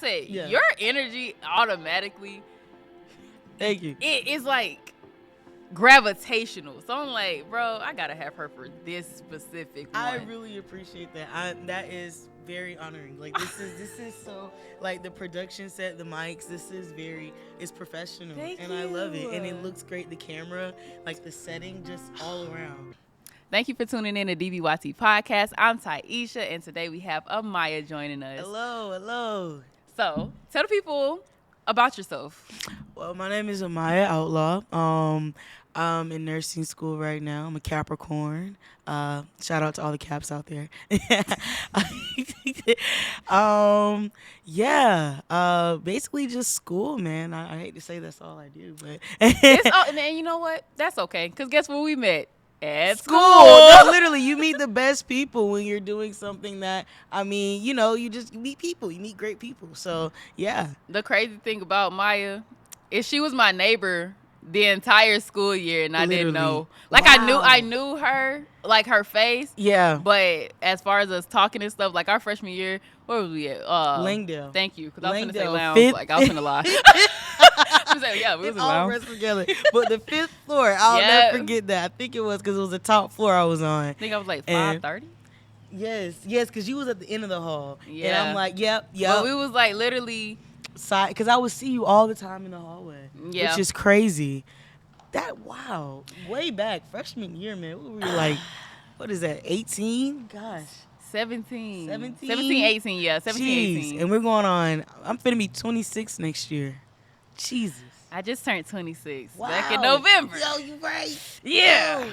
said, Yeah. your energy automatically, Thank you. it is like gravitational. So I'm like, bro, I gotta have her for this specific one. I really appreciate that. That is very honoring. Like this is so like the production set, the mics. This is it's professional, Thank and I love it. And you. it looks great. The camera, like the setting, just all around. Thank you for tuning in to DBYT Podcast. I'm Taisha, and today we have Amaya joining us. Hello. So, tell the people about yourself. Well, my name is Amaya Outlaw. I'm in nursing school right now. I'm a Capricorn. Shout out to all the Caps out there. Basically just school, man. I hate to say that's all I do, but And you know what? That's okay, because guess where we met? At school. No, literally, you meet the best people when you're doing something that, you just meet people. You meet great people. So, yeah. The crazy thing about Maya is she was my neighbor the entire school year, and I didn't know. Like, wow. I knew her, like her face. Yeah. But as far as us talking and stuff, like our freshman year, where was we at? Langdale. Thank you, because I was going to say Langdale, lounge. fifth. Like, I was going to lie. I was like, yeah, we was in all lounge. rest together. But the fifth floor, I'll never forget that. I think it was because it was the top floor I was on. I think I was like 5:30. Yes, because you was at the end of the hall. Yeah. And I'm like, yep. But we was like literally side, because I would see you all the time in the hallway. Yeah. Which is crazy. Wow. Way back, freshman year, man. We were like, what is that, 18? Gosh. 17, 17? 18, yeah, 17, Jeez. 18. And we're going on, I'm finna be 26 next year. Jesus. I just turned 26 Wow. back in November. Yo, you right. Yeah. Yo.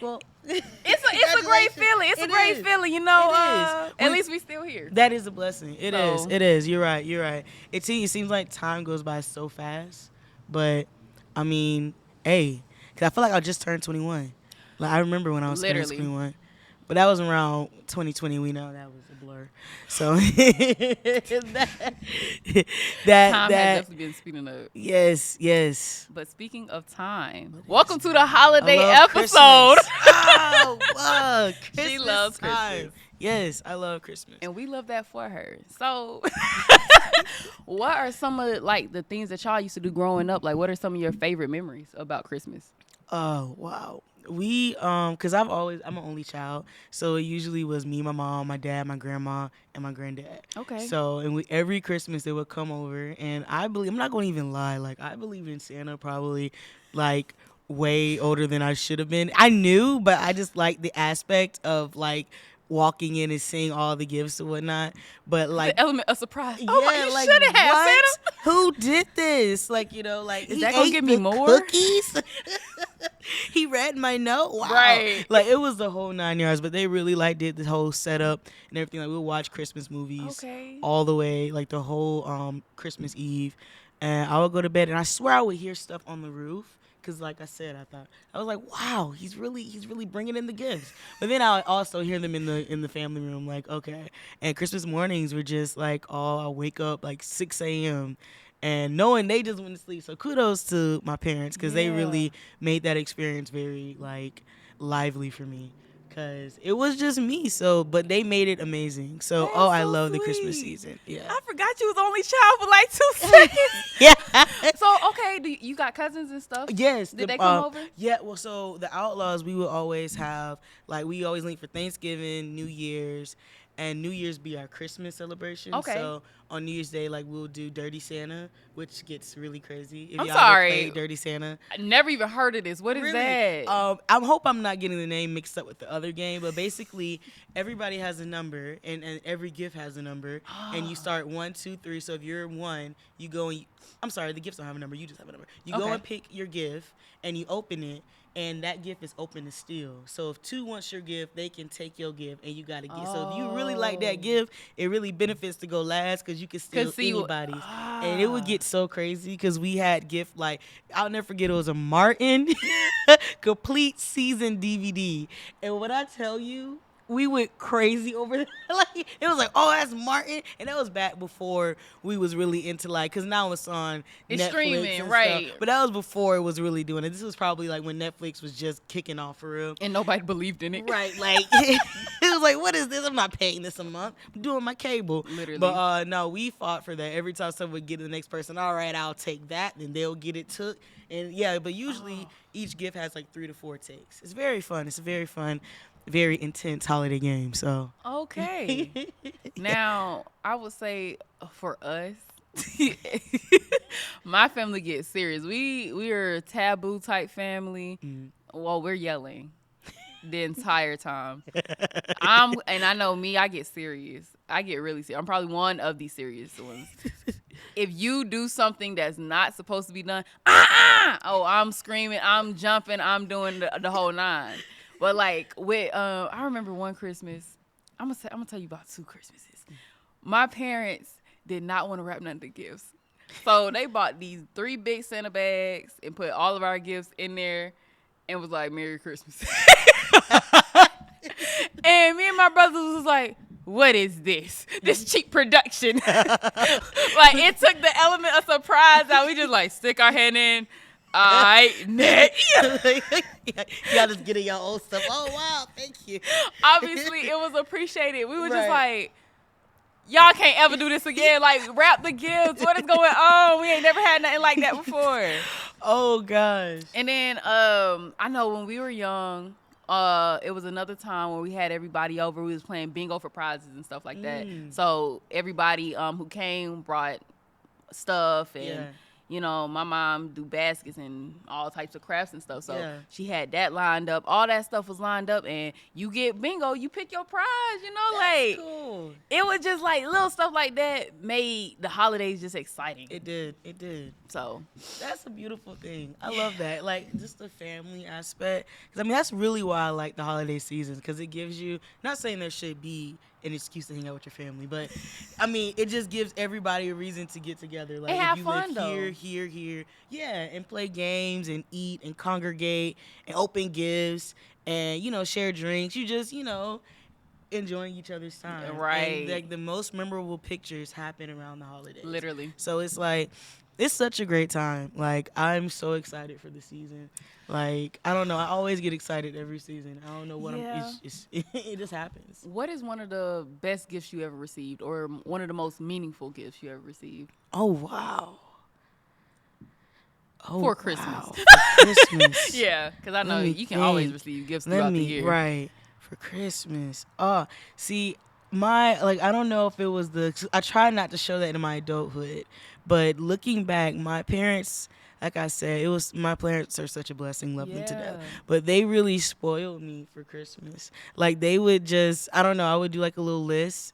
Well, It's a great feeling. It's a great feeling, you know. It is. At least we still here. That is a blessing. It is. So- It is. You're right. It seems like time goes by so fast, but I mean, hey, because I feel like I just turned 21. Like I remember when I was turning 21, but that was around 2020. We know that was a blur. So that Time has definitely been speeding up. Yes. But speaking of time, welcome to the holiday I love episode. Oh, Christmas She loves time. Christmas. Yes, I love Christmas. And we love that for her. So, what are some of like the things that y'all used to do growing up? Like, what are some of your favorite memories about Christmas? Oh, wow. We, cause I'm an only child, so it usually was me, my mom, my dad, my grandma, and my granddad. Okay. So, and every Christmas they would come over, and I'm not going to even lie, like I believe in Santa probably, like way older than I should have been. I knew, but I just like the aspect of like walking in and seeing all the gifts and whatnot. But like the element of surprise. yeah, Oh my, you like, should have had what? Santa. Who did this? Like, like Is he that gonna ate give me the more? cookies? He read my note. Wow. Right. Like it was the whole 9 yards, but they really like did the whole setup and everything. Like we'll watch Christmas movies all the way, like the whole Christmas Eve. And I would go to bed and I swear I would hear stuff on the roof. Cause like I said, I was like, wow, he's really bringing in the gifts. But then I also hear them in the family room, like okay. And Christmas mornings were just like, I wake up like 6 a.m. and knowing they just went to sleep. So kudos to my parents, cause they really made that experience very like lively for me. Cause it was just me, but they made it amazing. So I love the Christmas season. Yeah. I forgot you was only child for like 2 seconds. Yeah. So okay, you got cousins and stuff? Yes. Did they come over? Yeah. Well, so the Outlaws, we would always have we always link for Thanksgiving, New Year's, and New Year's be our Christmas celebration. Okay. So on New Year's Day, we'll do Dirty Santa, which gets really crazy. If I'm y'all sorry. ever played Dirty Santa. I never even heard of this. What is that? I hope I'm not getting the name mixed up with the other game, but basically everybody has a number and every gift has a number, and you start 1, 2, 3. So if you're 1, you go and I'm sorry, the gifts don't have a number. You just have a number. You go and pick your gift and you open it. And that gift is open to steal. So if 2 wants your gift, they can take your gift, and you got to get. So if you really like that gift, it really benefits to go last because you can steal anybody's. And it would get so crazy because we had gift I'll never forget, it was a Martin complete season DVD. And when I tell you, we went crazy over that. Like, it was like, oh, that's Martin. And that was back before we was really into, like, because now it's on it's Netflix streaming, and right? stuff. But that was before it was really doing it. This was probably, like, when Netflix was just kicking off for real. And nobody believed in it. Right, like, it was like, what is this? I'm not paying this a month. I'm doing my cable. Literally. But, no, we fought for that. Every time someone would get to the next person, all right, I'll take that. And they'll get it took. And, yeah, but usually each gift has, like, 3 to 4 takes. It's very fun. It's a very fun, very intense holiday game. So okay. Now I would say for us, my family gets serious. We are a taboo type family. Well, we're yelling the entire time. And I know me, I get serious. I get really serious. I'm probably one of the serious ones. If you do something that's not supposed to be done, oh, I'm screaming, I'm jumping, I'm doing the whole nine. But like with I remember one Christmas, I'm gonna tell you about 2 Christmases. My parents did not want to wrap none of the gifts. So they bought these 3 big Santa bags and put all of our gifts in there and was like, Merry Christmas. And me and my brothers was like, what is this? This cheap production. Like, it took the element of surprise out. We just like stick our hand in. All right, next. Y'all just getting your old stuff. Oh, wow, thank you. Obviously, it was appreciated. We were just like, y'all can't ever do this again. Like, wrap the gifts. What is going on? We ain't never had nothing like that before. Oh, gosh. And then I know when we were young, it was another time when we had everybody over. We was playing bingo for prizes and stuff like that. So everybody who came brought stuff and you know, my mom do baskets and all types of crafts and stuff. So she had that lined up. All that stuff was lined up. And you get bingo, you pick your prize, you know. That's like, cool. It was just like little stuff like that made the holidays just exciting. It did. It did. So that's a beautiful thing. I love that. Like, just the family aspect. Because, I mean, that's really why I like the holiday season. Because it gives you, not saying there should be an excuse to hang out with your family, but I mean, it just gives everybody a reason to get together. Like, and have if you fun, live here, and play games and eat and congregate and open gifts and, you know, share drinks. You just, you know, enjoying each other's time. Right. And, like, the most memorable pictures happen around the holidays. Literally. So it's like, it's such a great time. Like, I'm so excited for the season. Like, I don't know. I always get excited every season. I don't know what it just happens. What is one of the best gifts you ever received, or one of the most meaningful gifts you ever received? Oh, wow. For Christmas. Wow. For Christmas. Yeah, because I know you can always receive gifts throughout the year. Right. For Christmas. See, I don't know if it was I try not to show that in my adulthood, but looking back, my parents, like I said, my parents are such a blessing, love them to death. But they really spoiled me for Christmas. Like, they would just, I don't know, I would do like a little list,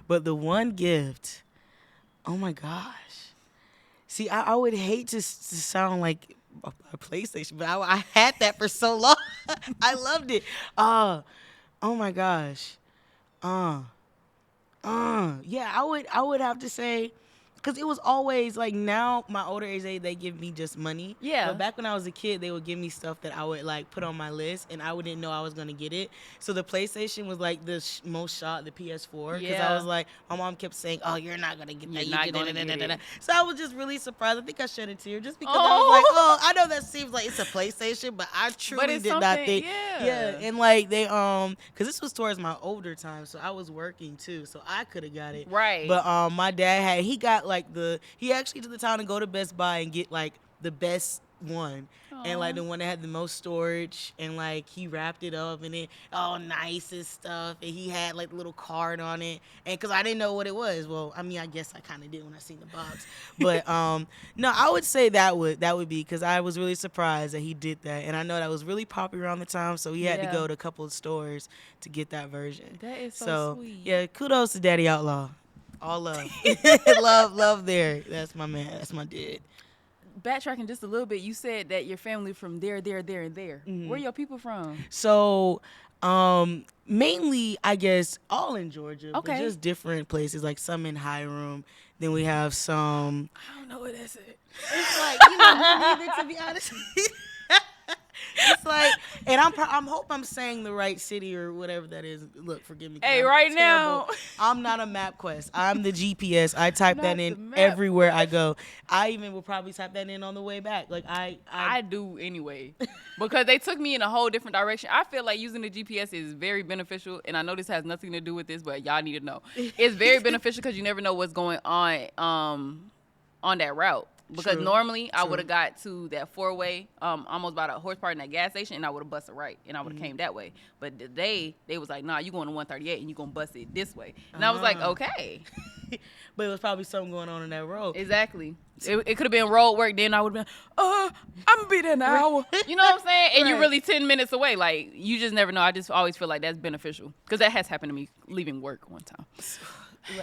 but the one gift, oh my gosh. See, I would hate to sound like a PlayStation, but I had that for so long. I loved it. Oh my gosh. Yeah, I would have to say, because it was always like, now my older age, they give me just money. Yeah. But back when I was a kid, they would give me stuff that I would like put on my list, and I wouldn't know I was gonna get it. So the PlayStation was like the most shot, the PS4, because I was like, my mom kept saying, "Oh, you're not gonna get that. You're not gonna get it." So I was just really surprised. I think I shed a tear just because I was like, oh, I know that seems like it's a PlayStation, but I truly did not think. Yeah. And like they because this was towards my older time, so I was working too, so I could have got it. Right. But my dad he got like he actually took the time to go to Best Buy and get like the best one. Aww. And like the one that had the most storage, and like he wrapped it up and it all nice and stuff, and he had like a little card on it, and because I didn't know what it was. Well, I mean, I guess I kind of did when I seen the box, but no, I would say that would be, because I was really surprised that he did that, and I know that was really popular around the time, so he had to go to a couple of stores to get that version. That is so sweet. Yeah, kudos to Daddy Outlaw. All love. love there. That's my man. That's my dude. Backtracking just a little bit, you said that your family from there, and there. Mm-hmm. Where are your people from? So, mainly, I guess, all in Georgia. Okay. But just different places, like some in Hiram. Then we have some. I don't know what that's at. It's like, you know, me neither, to be honest. It's like, and I'm hope I'm saying the right city or whatever that is. Look, forgive me. Hey, I'm right terrible. now, I'm not a MapQuest. I'm the GPS. I type that Not in the map. everywhere I go. I even will probably type that in on the way back. Like I do anyway, because they took me in a whole different direction. I feel like using the GPS is very beneficial, and I know this has nothing to do with this, but y'all need to know it's very beneficial because you never know what's going on that route. Because True. normally I would have got to that 4-way, almost about a horsepower in that gas station, and I would have busted right, and I would have came that way. But today they was like, nah, you going to 138, and you gonna bust it this way. And I was like, okay. But it was probably something going on in that road. Exactly. It could have been road work. Then I would have been, I'm gonna be there in an hour. You know what I'm saying? And you're really 10 minutes away. Like, you just never know. I just always feel like that's beneficial because that has happened to me leaving work one time.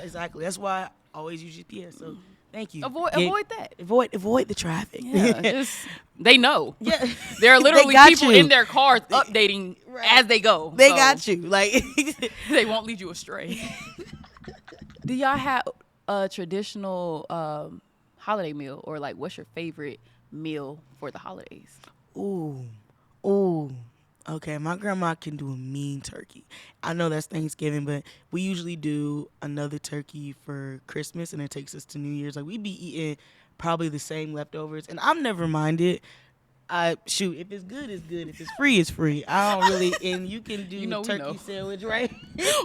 Exactly. That's why I always use GPS. So thank you. Avoid that. Avoid the traffic. Yeah, they know. Yeah. There are literally people in their cars updating as they go. They got you. Like they won't lead you astray. Do y'all have a traditional holiday meal, or like what's your favorite meal for the holidays? Ooh. Okay, my grandma can do a mean turkey. I know that's Thanksgiving, but we usually do another turkey for Christmas, and it takes us to New Year's. Like, we be eating probably the same leftovers, and I've never minded. Shoot, if it's good, it's good. If it's free, it's free. I don't really, and you can do turkey sandwich, right?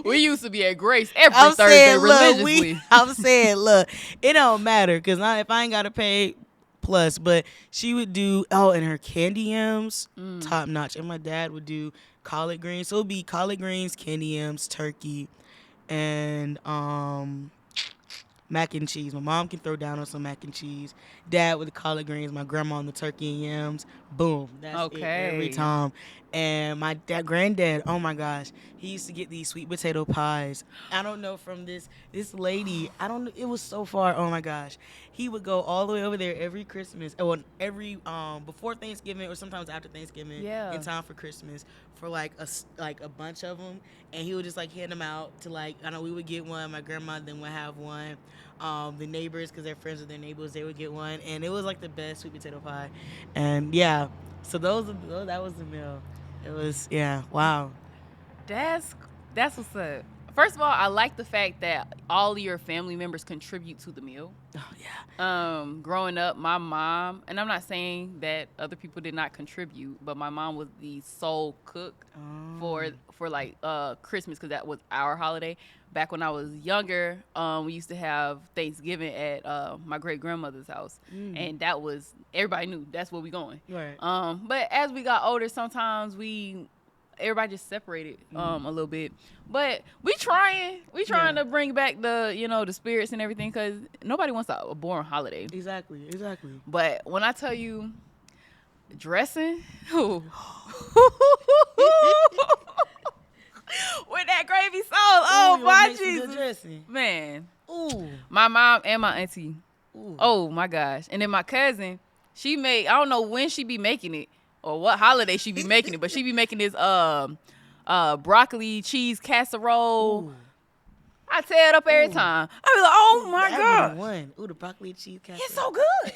We used to be at Grace every Thursday religiously. I'm saying, look, it don't matter, because if I ain't got to pay plus, but she would do, and her candy yams, top notch. And my dad would do collard greens. So it would be collard greens, candy yams, turkey, and mac and cheese. My mom can throw down on some mac and cheese. Dad with the collard greens, my grandma on the turkey and yams. Boom. That's it every time. And my granddad, oh my gosh, he used to get these sweet potato pies. I don't know, from this lady, I don't know, it was so far, oh my gosh. He would go all the way over there every Christmas, or every before Thanksgiving, or sometimes after Thanksgiving, in time for Christmas, for like a bunch of them, and he would just like hand them out to, like, I know we would get one, my grandma then would have one, the neighbors, because they're friends with their neighbors, they would get one, and it was like the best sweet potato pie. And yeah, so that was the meal. It was, wow. That's what's up. First of all, I like the fact that all of your family members contribute to the meal. Oh, yeah. Growing up, my mom, and I'm not saying that other people did not contribute, but my mom was the sole cook for like Christmas, because that was our holiday. Back when I was younger, we used to have Thanksgiving at my great grandmother's house, and that was, everybody knew that's where we going. Right. But as we got older, sometimes everybody just separated a little bit, but we trying to bring back the spirits and everything, because nobody wants a boring holiday. Exactly. But when I tell you dressing, with that gravy sauce, my Jesus, man. Ooh. My mom and my auntie. Ooh. Oh my gosh. And then my cousin, she made, I don't know when she be making it or what holiday she be making it, but she be making this broccoli cheese casserole. Ooh. I tear it up every time. I be like, oh my God. Ooh, the broccoli cheese casserole. It's so good.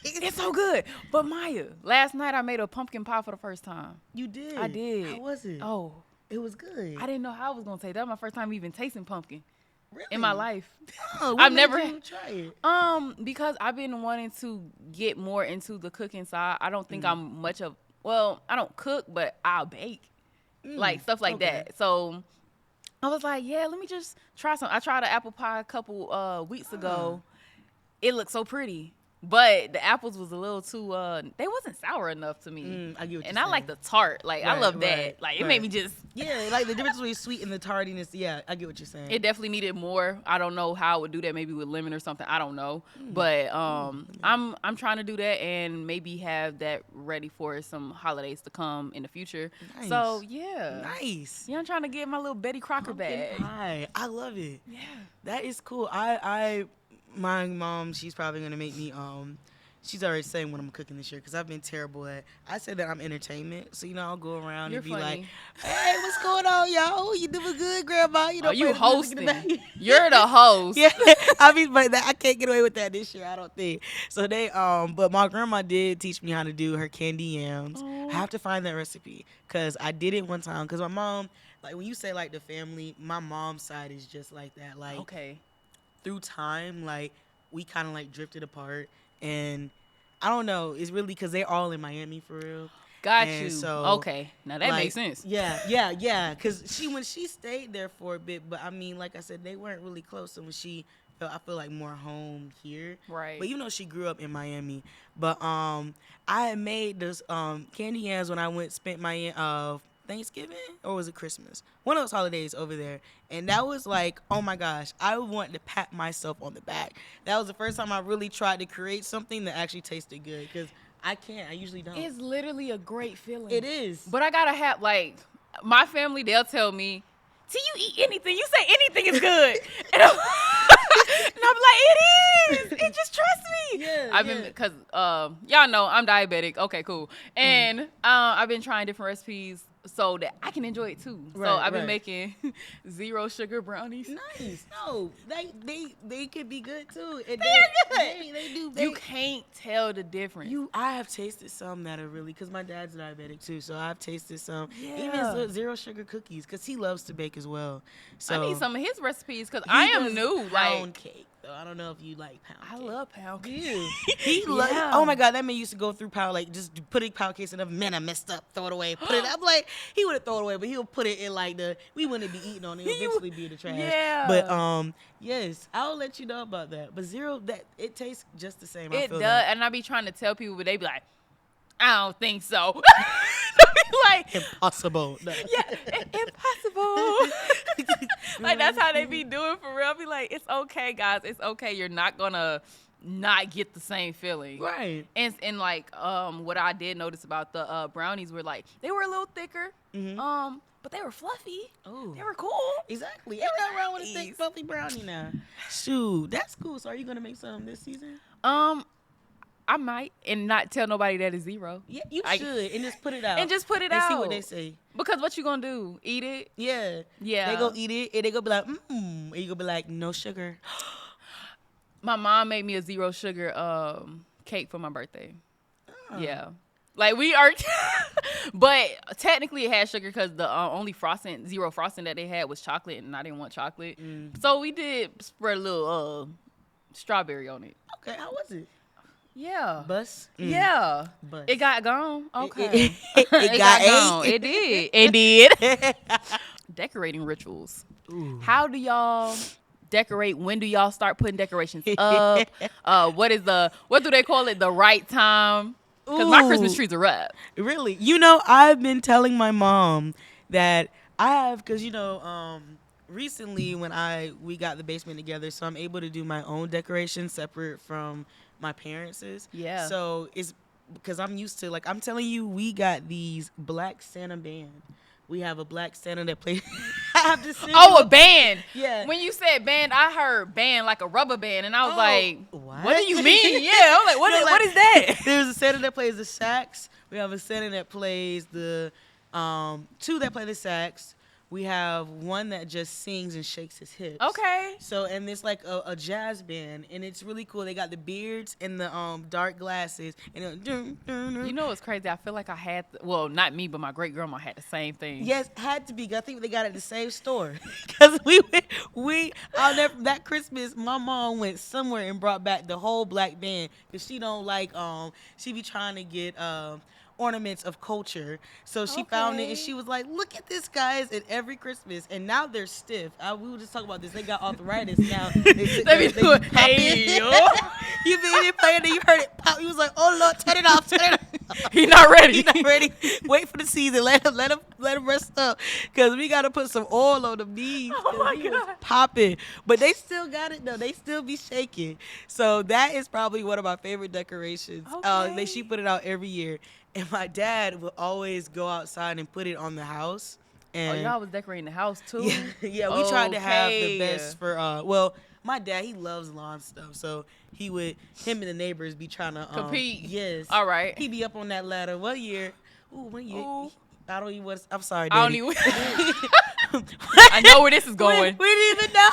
It's so good. But Maya, last night I made a pumpkin pie for the first time. You did? I did. How was it? Oh. It was good. I didn't know how I was going to taste. That was my first time even tasting pumpkin. Really? In my life. Oh, I've never try it. Because I've been wanting to get more into the cooking side. I don't think I'm much of, well, I don't cook, but I'll bake. Like stuff like that. So I was like, yeah, let me just try some. I tried an apple pie a couple weeks ago. It looked so pretty. But the apples was a little too, they wasn't sour enough to me. I get what you're saying. I like the tart. Like, I love that. Like, it made me just. Yeah, like the difference between sweet and the tardiness. Yeah, I get what you're saying. It definitely needed more. I don't know how I would do that, maybe with lemon or something. I don't know. But I'm trying to do that and maybe have that ready for some holidays to come in the future. Nice. So, yeah. Nice. Yeah, I'm trying to get my little Betty Crocker bag. Hi. I love it. Yeah. That is cool. My mom, she's probably gonna make me she's already saying what I'm cooking this year because I've been terrible at. I said that I'm entertainment, so I'll go around You're and be funny. like, "Hey, what's going on, y'all? You doing good, Grandma? You hosting? You're the host. Yeah, but I can't get away with that this year. I don't think so. But my grandma did teach me how to do her candy yams. Oh. I have to find that recipe because I did it one time. Because my mom, like when you say like the family, my mom's side is just like that. Like through time, like we kind of like drifted apart, and I don't know. It's really because they're all in Miami for real. Got and you. So, okay. Now that makes sense. Yeah. Because when she stayed there for a bit, but I mean, like I said, they weren't really close. So when she felt, I feel like more home here. Right. But she grew up in Miami. But I had made this candy yams when I spent my Thanksgiving, or was it Christmas? One of those holidays over there. And that was like, oh my gosh, I wanted to pat myself on the back. That was the first time I really tried to create something that actually tasted good. Because I can't. I usually don't. It's literally a great feeling. It is. But I gotta have, like, my family, they'll tell me, "T, you eat anything. You say anything is good." And I'm like, it is. It just trust me. Yeah. Because y'all know I'm diabetic. Okay, cool. And I've been trying different recipes so that I can enjoy it too. Right, so I've been making 0 sugar brownies. Nice. No, they could be good too. They're good. They do. You can't tell the difference. I have tasted some that are really, because my dad's diabetic too, so I've tasted some. Yeah. Even 0 sugar cookies, because he loves to bake as well. So I need some of his recipes because I am new. Pound cake. Though I don't know if you like pound cake. I love pound cake. He loves. Oh my God, that man used to go through pound, like just putting pound cakes in the man. I messed up. Throw it away. Put it. I'm like, he would have thrown it away, but he'll put it in like we wouldn't be eating on it. It'll eventually be in the trash. Yeah. But yes, I'll let you know about that. But 0, that it tastes just the same. It I feel does, that. and I be trying to tell people, but they be like, I don't think so. Like, impossible. No. Yeah, impossible. Like that's how they be doing for real. I be like, it's okay, guys. It's okay. You're not gonna not get the same feeling. Right. And like what I did notice about the brownies were like they were a little thicker. Mm-hmm. But they were fluffy. Oh. They were cool. Exactly. Ain't nothing wrong with a thick fluffy brownie now. Shoot, that's cool. So are you gonna make some this season? I might, and not tell nobody that it's 0. Yeah, you should, and just put it out. And just put it out. See what they say. Because what you gonna do? Eat it? Yeah. They gonna eat it, and they gonna be like, and you gonna be like, no sugar. My mom made me a 0 sugar cake for my birthday. Oh. Yeah. Like we are, but technically it had sugar because the only 0 frosting that they had was chocolate, and I didn't want chocolate. So we did spread a little strawberry on it. Okay, how was it? Yeah. Bus? Yeah. Bus. It got gone. Okay. It got gone. It did. It did. Decorating rituals. Ooh. How do y'all decorate? When do y'all start putting decorations up? What do they call it? The right time? Because my Christmas trees are up. Really? I've been telling my mom that I have, because, recently when we got the basement together, so I'm able to do my own decorations separate from my parents'. Yeah. So it's because I'm used to, like, I'm telling you, we got these black Santa band. We have a black Santa that plays. I have to sing. Oh, a band. Yeah. When you said band, I heard band like a rubber band, and I was like, what do you mean? Yeah. I was like, what is that? There's a Santa that plays the sax. We have a Santa that plays the 2 that play the sax. We have one that just sings and shakes his hips. Okay. So, and it's like a jazz band, and it's really cool. They got the beards and the dark glasses. And you know what's crazy? I feel like I had, well, not me, but my great grandma had the same thing. Yes, had to be. I think they got it at the same store. Because that Christmas, my mom went somewhere and brought back the whole black band. Because she don't like, she be trying to get ornaments of culture. So she found it, and she was like, look at this, guys. And every Christmas, and now they're stiff. We were just talking about this. They got arthritis now. They be doing, hey, yo. You been in playing, and you heard it pop. He was like, oh Lord, turn it off. He not ready. He not ready. Wait for the season. Let him rest up, because we gotta put some oil on them knees. Oh my God, popping. But they still got it though. They still be shaking. So that is probably one of my favorite decorations. Okay. She put it out every year. And my dad would always go outside and put it on the house. And y'all was decorating the house too? Yeah, we tried to have the best for, my dad, he loves lawn stuff, so him and the neighbors be trying to compete. Yes. All right. He be up on that ladder. One year. I don't even. I'm sorry, Daddy. I don't even. I know where this is going. We didn't even know.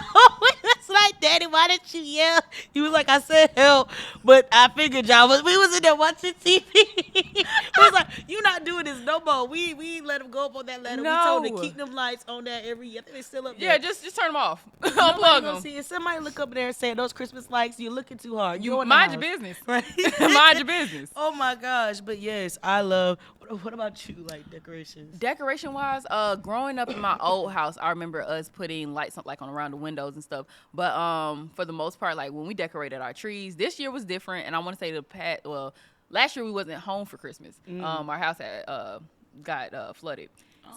That's like, Daddy, why didn't you yell? He was like, I said help, but I figured y'all we was in there watching TV. He was like, you not doing this no more. We let him go up on that ladder. No. We told him to keep them lights on that every year. I think they still up there. Yeah, just turn them off. Unplug them. See, if somebody look up there and say those Christmas lights, you're looking too hard. You mind your business. Right? Mind your business. Oh my gosh, but yes, I love. What about you, like decorations? Decoration-wise, growing up in my old house, I remember us putting lights up, like on around the windows and stuff. But for the most part, like when we decorated our trees, this year was different. And I want to say last year we wasn't home for Christmas. Our house had got flooded,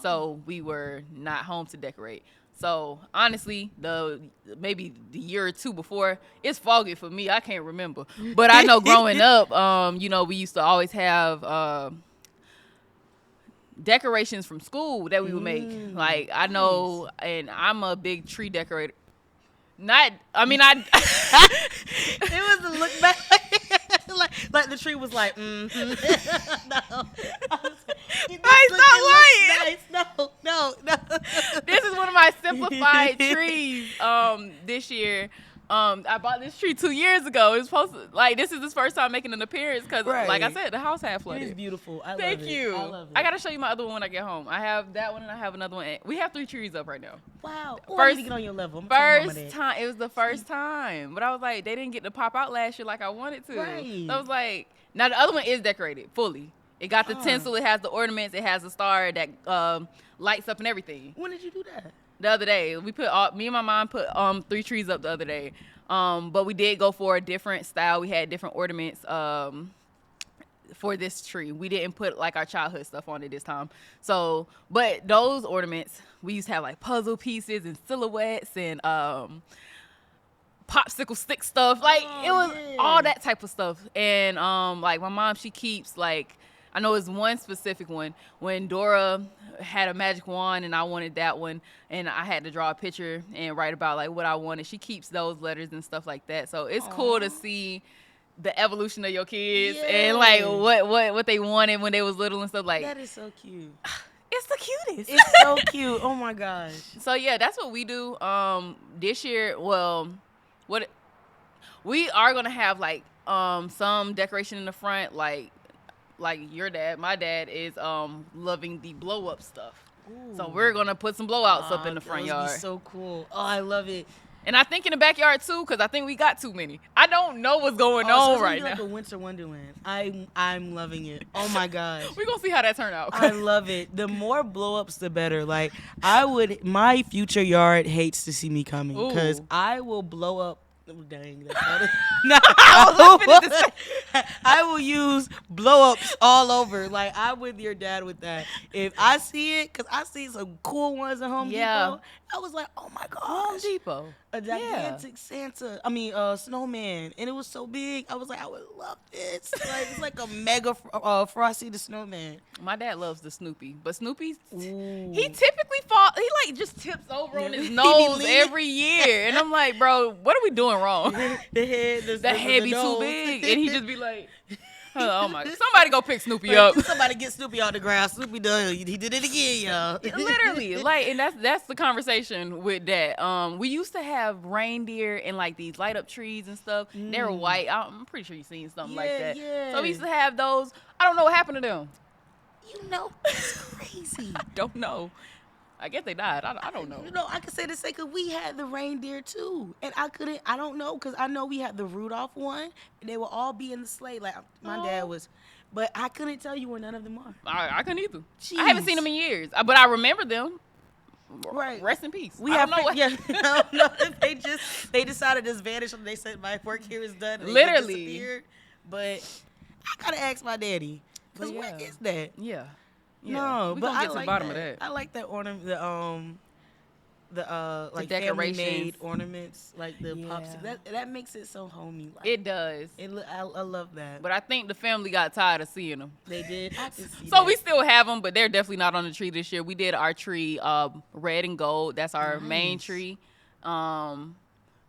so we were not home to decorate. So honestly, maybe the year or two before, it's foggy for me. I can't remember, but I know growing up, we used to always have. Decorations from school that we would make. Like, I know, and I'm a big tree decorator. It was a look back. like the tree was like, no. Nice. No. This is one of my simplified trees this year. I bought this tree 2 years ago. It's supposed to, this is his first time making an appearance because, like I said, the house had flooded. It is beautiful. I love it. Thank you. I love it. I got to show you my other one when I get home. I have that one and I have another one. We have 3 trees up right now. Wow. I need to get on your level. First time. It was the first time. But I was like, they didn't get to pop out last year like I wanted to. Right. So I was like, now the other one is decorated fully. It got the tinsel. It has the ornaments. It has the star that lights up and everything. When did you do that? The other day. Me and my mom put 3 trees up the other day. But we did go for a different style. We had different ornaments for this tree. We didn't put like our childhood stuff on it this time. So, but those ornaments, we used to have like puzzle pieces and silhouettes and popsicle stick stuff. Like it was all that type of stuff. And like my mom, she keeps like, I know it's one specific one when Dora had a magic wand and I wanted that one and I had to draw a picture and write about like what I wanted. She keeps those letters and stuff like that. So it's cool to see the evolution of your kids and like what they wanted when they was little and stuff like that. Is so cute. It's the cutest. It's so cute. Oh my gosh. So yeah, that's what we do. This year, we are gonna have like some decoration in the front, like your dad. My dad is loving the blow up stuff. Ooh. So we're gonna put some blowouts up in the front yard. Be so cool. Oh, I love it. And I think in the backyard too, because I think we got too many. I don't know what's going on right now. Like a winter wonderland. I'm loving it. Oh my gosh. We're gonna see how that turn out. I love it. The more blow ups, the better. Like my future yard hates to see me coming because I will blow up. Oh, dang, I will use blow ups all over. Like I'm with your dad with that. If I see it, because I see some cool ones at Home Depot, I was like, oh my gosh. Home Depot. A gigantic snowman. And it was so big. I was like, I would love this. Like it's like a mega Frosty the Snowman. My dad loves the Snoopy. But Snoopy, he typically he like just tips over on his nose every year. And I'm like, bro, what are we doing wrong? The head be too big. And he just be like, oh my, somebody go pick Snoopy up. Somebody get Snoopy off the ground. Snoopy done. He did it again, y'all. Literally, like, and that's the conversation with that. We used to have reindeer and like these light up trees and stuff. They were white. I'm pretty sure you've seen something like that. Yeah. So we used to have those. I don't know what happened to them. You know, it's crazy. I don't know. I guess they died. I don't know. You know, I can say the same because we had the reindeer too. And I don't know because I know we had the Rudolph one. And they will all be in the sleigh. Like my dad was. But I couldn't tell you where none of them are. I couldn't either. Jeez. I haven't seen them in years. But I remember them. Right. Rest in peace. I don't know if they decided to vanish and they said my work here is done. And literally. They disappeared. But I gotta ask my daddy. Because what is that? Yeah. No, we but gonna get to like the bottom that. of that. I like that ornament, the like decorations. family-made ornaments, like the popsicles. That makes it so homey. Like, it does. I love that. But I think the family got tired of seeing them. They did. I can see so that. we still have them, but they're definitely not on the tree this year. We did our tree red and gold. That's our main tree. My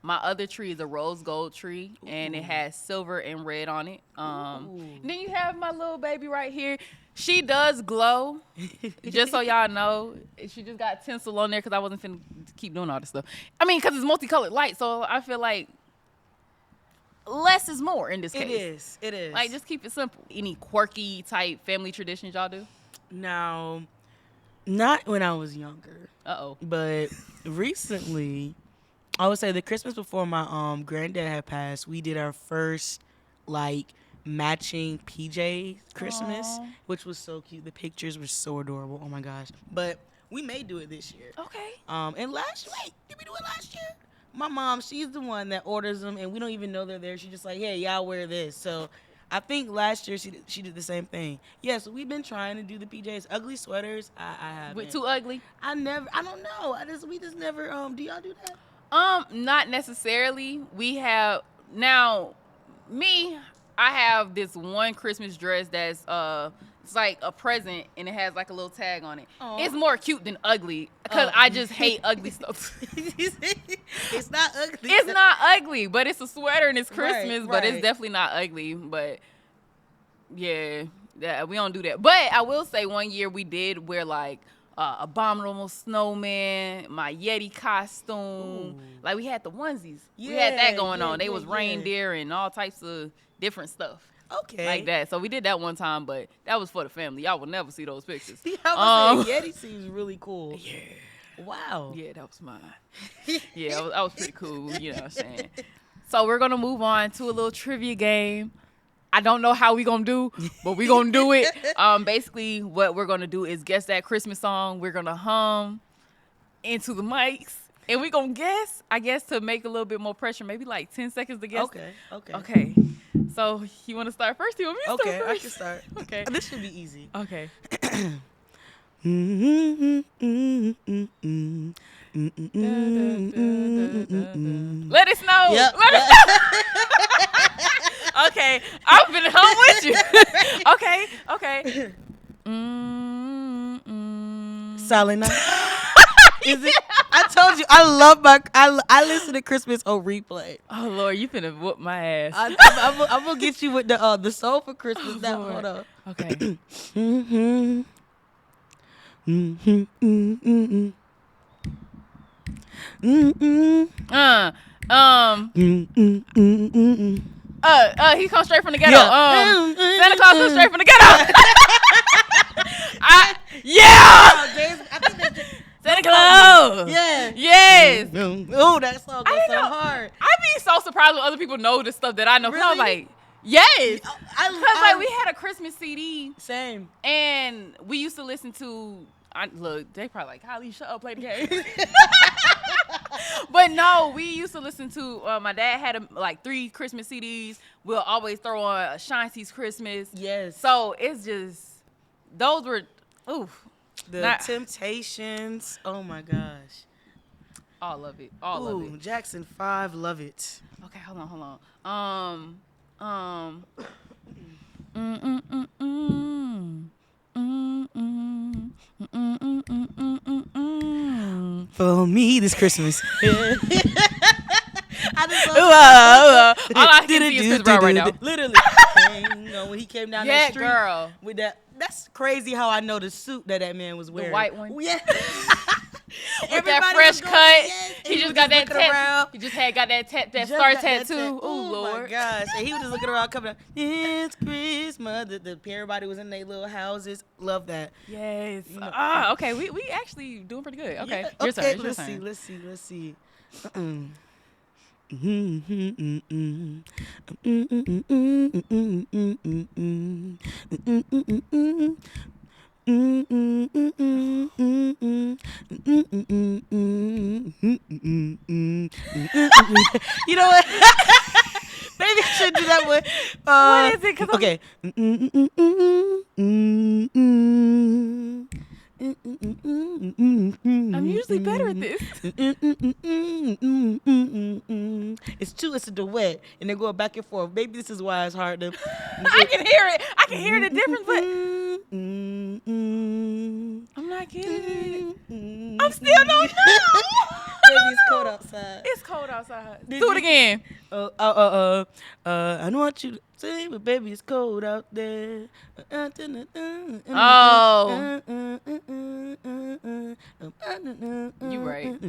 My other tree is a rose gold tree, and it has silver and red on it. And then you have my little baby right here. She does glow, just so y'all know. She just got tinsel on there because I wasn't finna keep doing all this stuff. I mean, because it's multicolored light, so I feel like less is more in this case. It is. Like, just keep it simple. Any quirky type family traditions y'all do? Now, not when I was younger. Uh-oh. But recently, I would say the Christmas before my granddad had passed, we did our first, like, matching PJ Christmas, Aww. which was so cute. The pictures were so adorable. Oh, my gosh. But we may do it this year. Okay. And did we do it last year? My mom, she's the one that orders them, and we don't even know they're there. She's just like, hey, y'all wear this. So I think last year she did the same thing. Yeah, so we've been trying to do the PJs. Ugly sweaters, I haven't. With too ugly? I don't know. We just never, do y'all do that? Not necessarily. We have, now, I have this one Christmas dress that's, it's like a present, and it has like a little tag on it. Aww. It's more cute than ugly, because I just hate ugly stuff. It's not ugly. It's not ugly, but it's a sweater and it's Christmas, right. But it's definitely not ugly. But yeah, we don't do that. But I will say one year we did wear like abominable snowman, my Yeti costume. Ooh. Like we had the onesies. Yeah, we had that going on. They was reindeer and all types of different stuff. Okay. Like that. So we did that one time, but that was for the family. Y'all will never see those pictures. I was saying, Yeti seems really cool. Yeah. Wow. Yeah, that was mine. Yeah, I was pretty cool, you know what I'm saying? So we're going to move on to a little trivia game. I don't know how we going to do, but we going to do it. Basically, what we're going to do is guess that Christmas song. We're going to hum into the mics. And we're going to guess, I guess, to make a little bit more pressure. Maybe like 10 seconds to guess. Okay. So, you want to start first? You want me to start first? I can start. Okay. This should be easy. Okay. Let us know. Yep. Let us know. Okay. I've been home with you. Okay. Silent Night. Is it? I told you I love I listen to Christmas on replay. Oh Lord, you finna whoop my ass. I'm gonna get you with the soul for Christmas. That one. Hold up. Okay. He comes straight from the ghetto. Santa Claus comes straight from the ghetto. Santa Claus. Yeah. Yes. Oh, that song goes so hard. I be so surprised when other people know the stuff that I know. Really? I was like, yes. Because like we had a Christmas CD. Same. And we used to listen to. Look, they probably like, Holly, shut up, play the game. But no, we used to listen to, my dad had like 3 Christmas CDs. We'll always throw on Shanty's Christmas. Yes. So it's just, those were, oof. The Temptations. Oh my gosh. All of it. All of it. Jackson 5, love it. Okay, hold on. For me this Christmas. All I can see is Chris Brown right now. Literally. When he came down that the street girl with that. That's crazy how I know the suit that man was wearing. The white one. Yeah. With that fresh cut. Yes, he just got that tattoo. He just got that star tattoo. Oh Lord. My gosh. And he was just looking around coming up. It's Christmas. Everybody was in their little houses. Love that. Yes. Okay. We actually doing pretty good. Okay. Yeah. Your turn. Let's see. You know what? Maybe I should do that one. What is it? Okay. I'm usually better at this. It's a duet, and they're going back and forth. Maybe this is why it's hard to. I can hear it. I can hear the difference, but I'm not getting it. I'm still don't know. Baby, it's cold outside. It's cold outside. Do it again. I don't want you to say, but baby, it's cold out there. Oh. You right.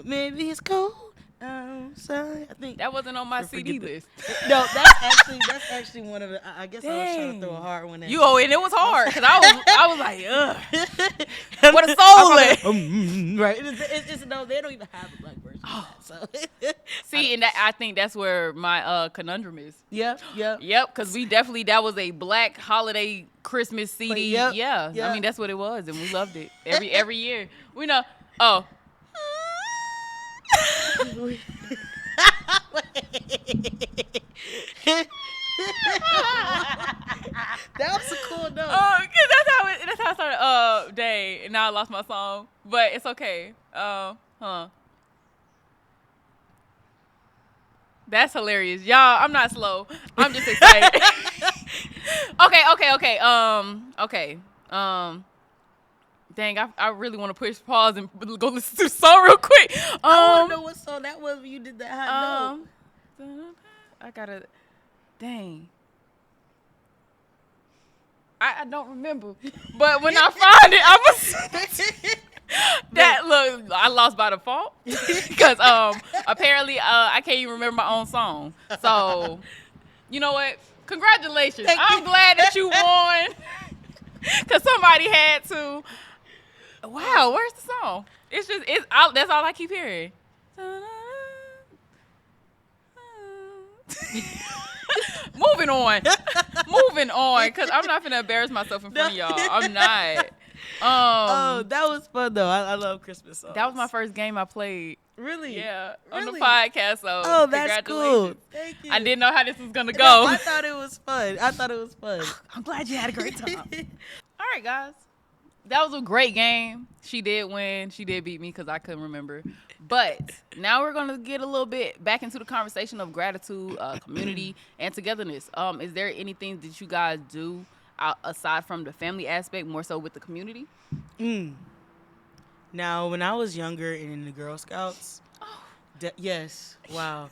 Maybe it's cold outside. I think that wasn't on my CD list. No, that's actually one of the. I guess I was trying to throw a hard one at you. And it was hard because I was like, ugh. What a soul is. Right. It's no, they don't even have a black version of that. So see, and I think that's where my conundrum is. Yep. Because we definitely, that was a black holiday Christmas CD. Yep. Yeah. I mean, that's what it was, and we loved it every year. We know. Oh. That was a cool note. That's how I started. Dang, and now I lost my song, but it's okay. That's hilarious, y'all. I'm not slow. I'm just excited. Okay. Dang, I really want to push pause and go listen to the song real quick. I don't know what song that was when you did that high note. I gotta. Dang. I don't remember, but when I find it, I was. Look, I lost by default because apparently I can't even remember my own song. So, you know what? Congratulations! I'm glad that you won because somebody had to. Wow, where's the song? It's that's all I keep hearing. Moving on, because I'm not finna embarrass myself in front of y'all. I'm not. That was fun though. I love Christmas songs. That was my first game I played. Really? Yeah, really? On the podcast. So that's cool. Thank you. I didn't know how this was gonna go. No, I thought it was fun. I'm glad you had a great time. All right, guys. That was a great game. She did win. She did beat me because I couldn't remember. But now we're going to get a little bit back into the conversation of gratitude, community, and togetherness. Is there anything that you guys do aside from the family aspect, more so with the community? Now, when I was younger and in the Girl Scouts, yes, wow.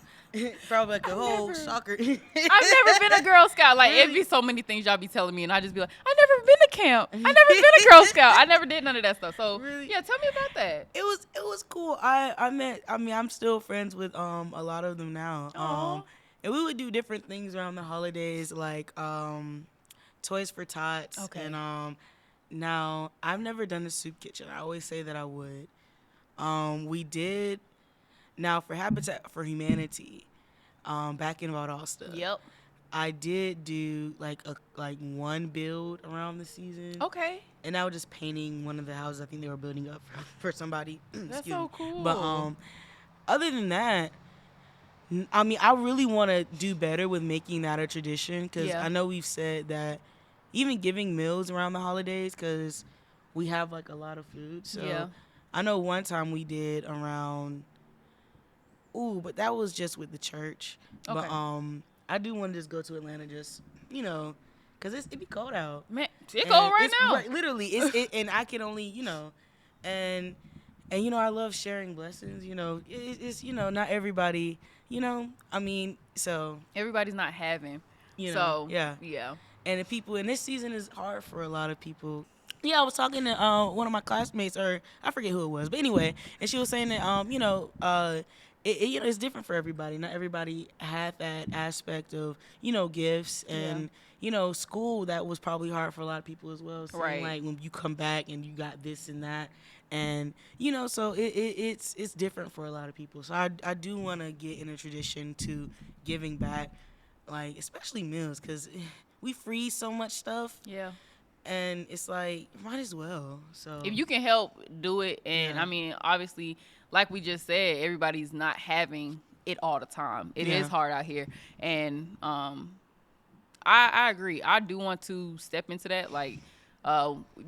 Probably like a whole soccer. I've never been a Girl Scout. Like, it'd be so many things y'all be telling me, and I just be like, I've never been to camp. I've never been a Girl Scout. I never did none of that stuff. So, yeah, tell me about that. It was cool. I'm still friends with a lot of them now. And we would do different things around the holidays, like Toys for Tots. Okay. And now I've never done a soup kitchen. I always say that I would. We did. Now, for Habitat for Humanity, back in Valdosta, yep, I did do like one build around the season. Okay. And I was just painting one of the houses I think they were building up for somebody. That's so cool. But other than that, I mean, I really want to do better with making that a tradition because I know we've said that even giving meals around the holidays because we have like a lot of food. So I know one time we did around. But that was just with the church. Okay. But I do want to just go to Atlanta, just because it be cold out. Man, it's cold right now. Right, literally, and I can only and I love sharing blessings. It's not everybody. I mean, so everybody's not having. So yeah. And the people in this season is hard for a lot of people. Yeah, I was talking to one of my classmates, or I forget who it was, but anyway, and she was saying that it's different for everybody. Not everybody had that aspect of, gifts and, school that was probably hard for a lot of people as well. So right. Like when you come back and you got this and that and, so it's different for a lot of people. So I do want to get in a tradition to giving back, like, especially meals because we freeze so much stuff. Yeah. And it's like, might as well. So if you can help, do it. And I mean, obviously, like we just said, everybody's not having it all the time. It is hard out here. And I agree. I do want to step into that. Like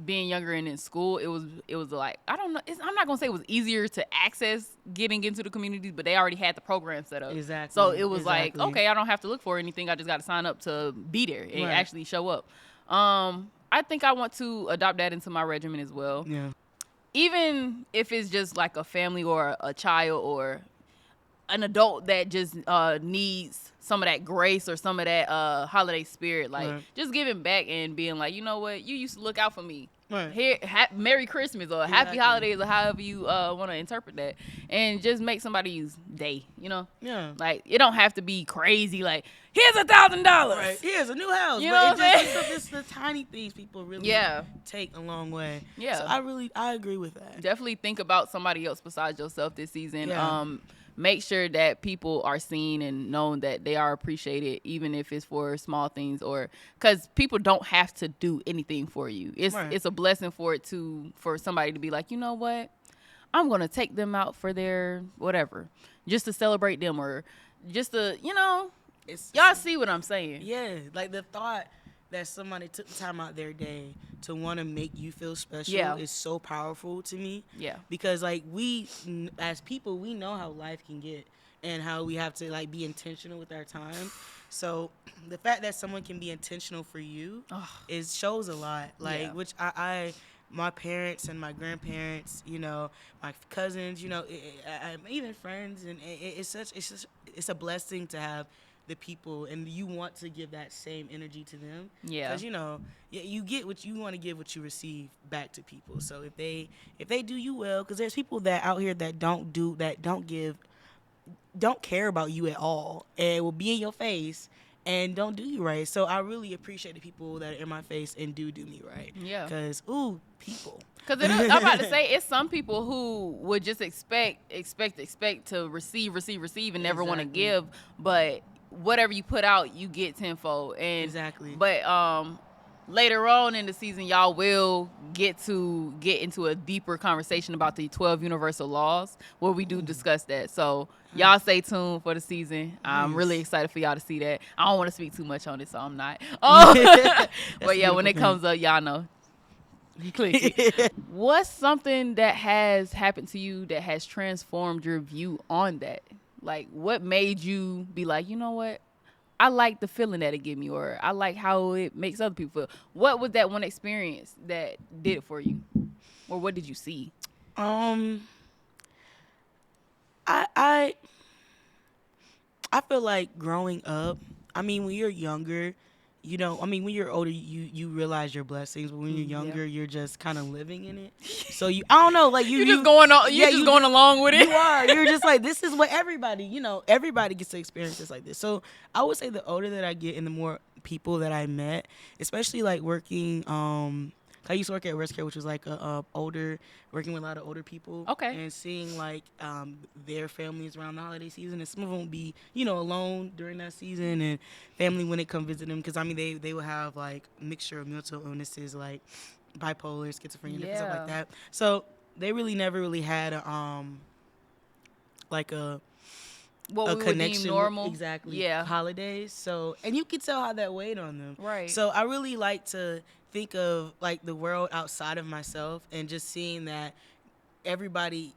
being younger and in school, it was like, I don't know. I'm not going to say it was easier to access getting into the communities, but they already had the program set up. Exactly. So it was like, okay, I don't have to look for anything. I just got to sign up to be there and actually show up. I think I want to adopt that into my regimen as well. Yeah. even if it's just like a family or a child or an adult that just needs some of that grace or some of that holiday spirit, like just giving back and being like, you know what, you used to look out for me. Right. Here, Merry Christmas or Happy Holidays or however you want to interpret that, and just make somebody's day. You know. Yeah. Like it don't have to be crazy. Like here's $1,000. Right. Here's a new house. You know what I'm saying? It's the tiny things people really take a long way. Yeah. So I agree with that. Definitely think about somebody else besides yourself this season. Yeah. Make sure that people are seen and known that they are appreciated, even if it's for small things, or because people don't have to do anything for you. It's a blessing for somebody to be like, you know what, I'm gonna take them out for their whatever, just to celebrate them, or just to, you know, y'all see what I'm saying? Yeah, like the thought that somebody took the time out their day to want to make you feel special is so powerful to me. Yeah. Because like we, as people, we know how life can get and how we have to like be intentional with our time. So the fact that someone can be intentional for you shows a lot. Like which my parents and my grandparents, you know, my cousins, you know, even friends, and it's a blessing to have the people, and you want to give that same energy to them. Yeah. Because, you know, you get what you want to give, what you receive back to people. So if they do you well, because there's people that out here that don't care about you at all, and will be in your face and don't do you right. So I really appreciate the people that are in my face and do me right. Yeah. Because, people. Because I'm about to say, it's some people who would just expect to receive and never want to give, but whatever you put out, you get tenfold. And exactly. But later on in the season, y'all will get into a deeper conversation about the 12 universal laws, where we do discuss that. So y'all stay tuned for the season. I'm really excited for y'all to see that. I don't want to speak too much on it, so I'm not. But yeah, when it comes up, y'all know. Click. What's something that has happened to you that has transformed your view on that? Like, what made you be like, you know what? I like the feeling that it give me, or I like how it makes other people feel. What was that one experience that did it for you? Or what did you see? I feel like growing up, I mean, when you're younger, you know, I mean, when you're older, you realize your blessings. But when you're younger, you're just kind of living in it. So I don't know, like you're just going along with it. You are. You're just like, this is what everybody gets to experience this like this. So I would say the older that I get and the more people that I met, especially like working, I used to work at Rest Care, which was like working with a lot of older people. Okay. And seeing like their families around the holiday season, and some of them will be, you know, alone during that season, and family when they come visit them, because I mean they will have like a mixture of mental illnesses like bipolar, schizophrenia, different stuff like that. So they really never really had what we connection would deem normal. Exactly. Holidays. So, and you can tell how that weighed on them. Right. So I really like to think of like the world outside of myself, and just seeing that everybody's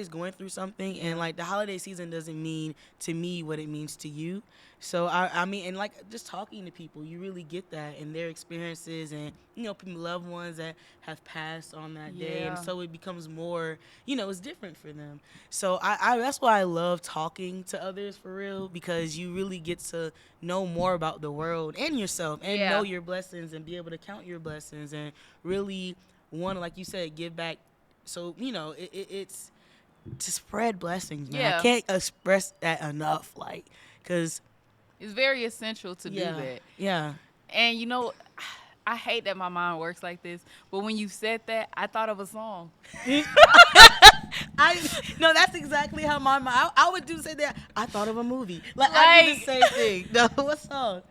going through something, and like the holiday season doesn't mean to me what it means to you. So I mean, and like just talking to people, you really get that, and their experiences, and you know, loved ones that have passed on that day, and so it becomes more, you know, it's different for them. So I that's why I love talking to others for real, because you really get to know more about the world and yourself, and know your blessings, and be able to count your blessings, and really want to, like you said, give back. So, you know, it's to spread blessings, man. I can't express that enough, like, because it's very essential to do that. Yeah. And, you know, I hate that my mind works like this, but when you said that, I thought of a song. No, that's exactly how my mind, I would say that. I thought of a movie. Like I do the same thing. No, what song?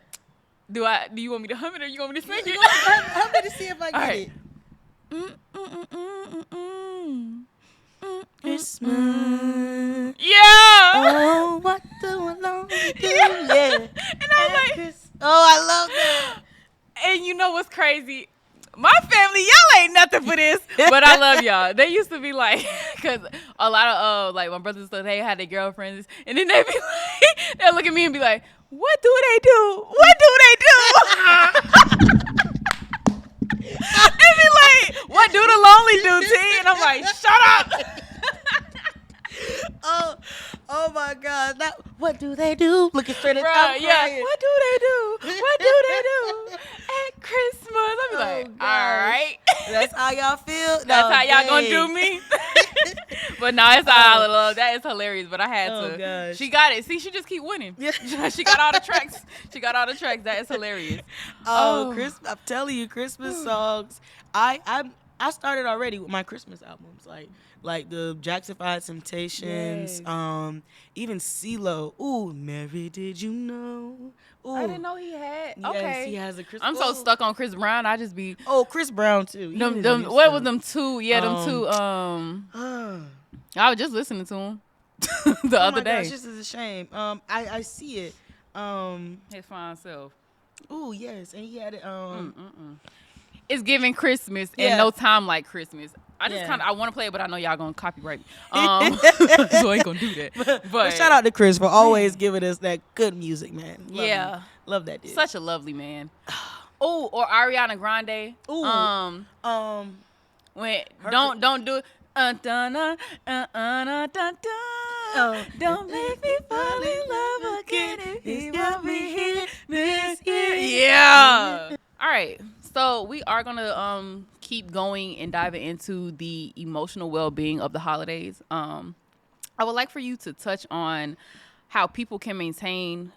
Do you want me to hum it, or you want me to sing it? Hum it to see if I get it. Christmas. Yeah. Oh, what do I love to do? Yeah. And I was like, I love that. And you know what's crazy? My family, y'all ain't nothing for this, but I love y'all. They used to be like, because a lot of like my brothers and stuff, they had their girlfriends, and then they be like, they'll look at me and be like, what do they do? What do they do? And be like, what do the lonely do, T? And I'm like, shut up. Oh my God! What do they do? Looking straight at Bruh, yeah. What do they do? What do they do at Christmas? I be like, all right. That's how y'all feel. That's how y'all gonna do me. But no, it's all love. That is hilarious. But I had to. Gosh. She got it. See, she just keep winning. She got all the tracks. That is hilarious. Christmas! I'm telling you, Christmas songs. I started already with my Christmas albums, like the Jackson 5 Temptations, even CeeLo. Ooh, Mary, did you know? Ooh. I didn't know he had. Yes, Okay, he has a Chris. I'm so stuck on Chris Brown. I just be. Oh, Chris Brown too. What was them two? Yeah, them two. I was just listening to him the other day. Gosh, this is a shame. I see it. His fine self. Ooh, yes, and he had it. It's giving Christmas and no time like Christmas. I just I want to play it, but I know y'all gonna copyright me. So I ain't gonna do that. But shout out to Chris for always giving us that good music, man. Love that dude. Such a lovely man. Oh, or Ariana Grande. Ooh. When don't do it. Don't make me fall in love again if he won't be here this year. Yeah. All right. So we are gonna keep going and diving into the emotional well-being of the holidays. I would like for you to touch on how people can maintain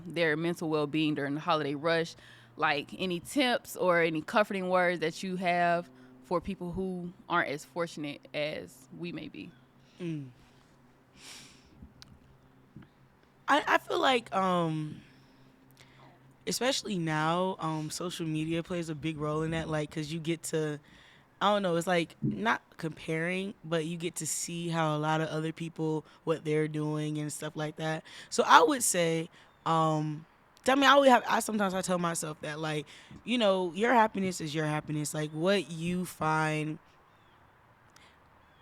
their mental well-being during the holiday rush. Like any tips or any comforting words that you have for people who aren't as fortunate as we may be. I feel like especially now, social media plays a big role in that, like, because you get to, I don't know, it's like not comparing, but you get to see how a lot of other people, what they're doing and stuff like that. So I would say, sometimes I tell myself that, like, you know, your happiness is your happiness. Like, what you find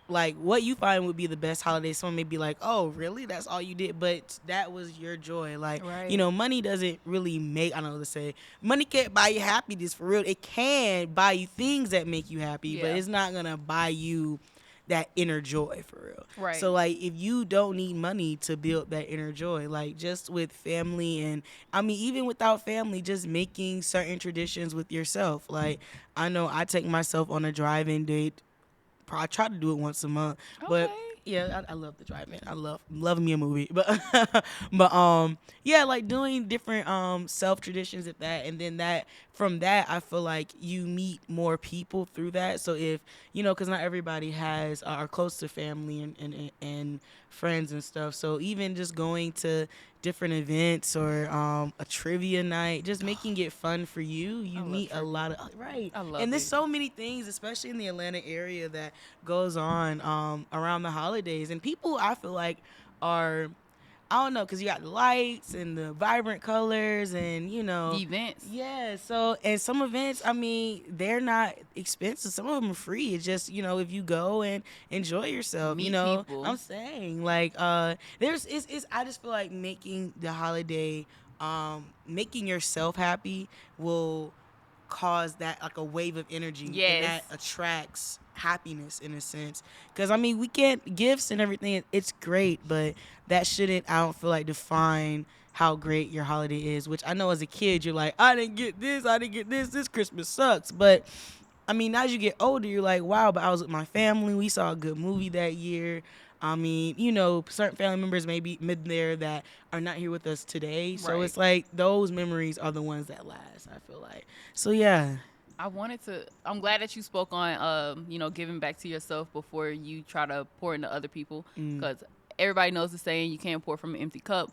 would be the best holiday. Someone may be like, oh, really? That's all you did? But that was your joy. Like, you know, money doesn't really make, I don't know what to say. Money can't buy you happiness for real. It can buy you things that make you happy, but it's not going to buy you that inner joy for real. Right. So, like, if you don't need money to build that inner joy, like, just with family and, I mean, even without family, just making certain traditions with yourself. Like, I know I take myself on a drive-in date. I try to do it once a month, but yeah, I love the drive-in. I love me a movie, but yeah, like doing different self traditions at that, and then from that I feel like you meet more people through that. So if you know, because not everybody are close to family and friends and stuff. So even just going to different events or a trivia night, just making it fun for you. You meet a lot of I love and there's so many things, especially in the Atlanta area, that goes on around the holidays, and people I feel like are, I don't know, because you got the lights and the vibrant colors and, you know. The events. Yeah, so, and some events, I mean, they're not expensive. Some of them are free. It's just, you know, if you go and enjoy yourself, meet you know. People. I'm saying, like, I just feel like making the holiday, making yourself happy will cause that, like, a wave of energy. Yes. And that attracts happiness in a sense, because I mean, we get gifts and everything, it's great, but that shouldn't, I don't feel like, define how great your holiday is. Which I know as a kid you're like, I didn't get this Christmas sucks, but I mean, as you get older you're like, wow, but I was with my family, we saw a good movie that year. I mean, you know, certain family members may be there that are not here with us today, so it's like those memories are the ones that last, I feel like. So yeah, I'm glad that you spoke on, you know, giving back to yourself before you try to pour into other people, because everybody knows the saying, you can't pour from an empty cup.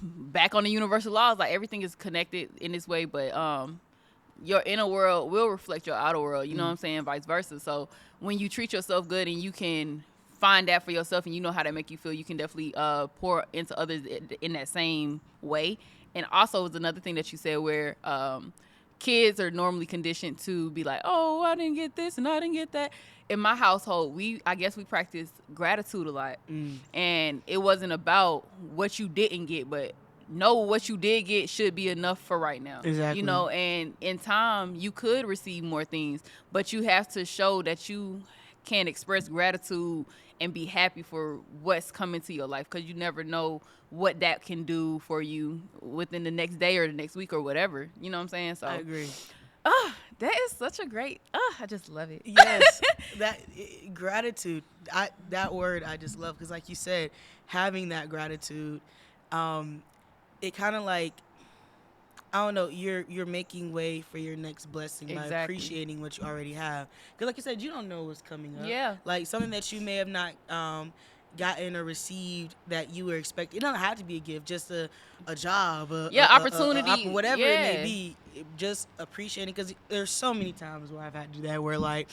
Back on the universal laws, like, everything is connected in this way, but your inner world will reflect your outer world, you know what I'm saying, vice versa. So when you treat yourself good and you can find that for yourself and you know how that make you feel, you can definitely pour into others in that same way. And also, it's another thing that you said where kids are normally conditioned to be like, oh, I didn't get this and I didn't get that. In my household, I guess we practiced gratitude a lot. And it wasn't about what you didn't get, but know what you did get should be enough for right now. Exactly. You know, and in time you could receive more things, but you have to show that you can express gratitude and be happy for what's coming to your life, because you never know what that can do for you within the next day or the next week or whatever. You know what I'm saying? So I agree. That is such a great. I just love it. Yes, gratitude. That word I just love, because, like you said, having that gratitude, it kind of like, I don't know, you're making way for your next blessing by appreciating what you already have. Because, like you said, you don't know what's coming up. Yeah. Like something that you may have not gotten or received that you were expecting. It doesn't have to be a gift, just a job, opportunity, whatever it may be. Just appreciating, because there's so many times where I've had to do that, where like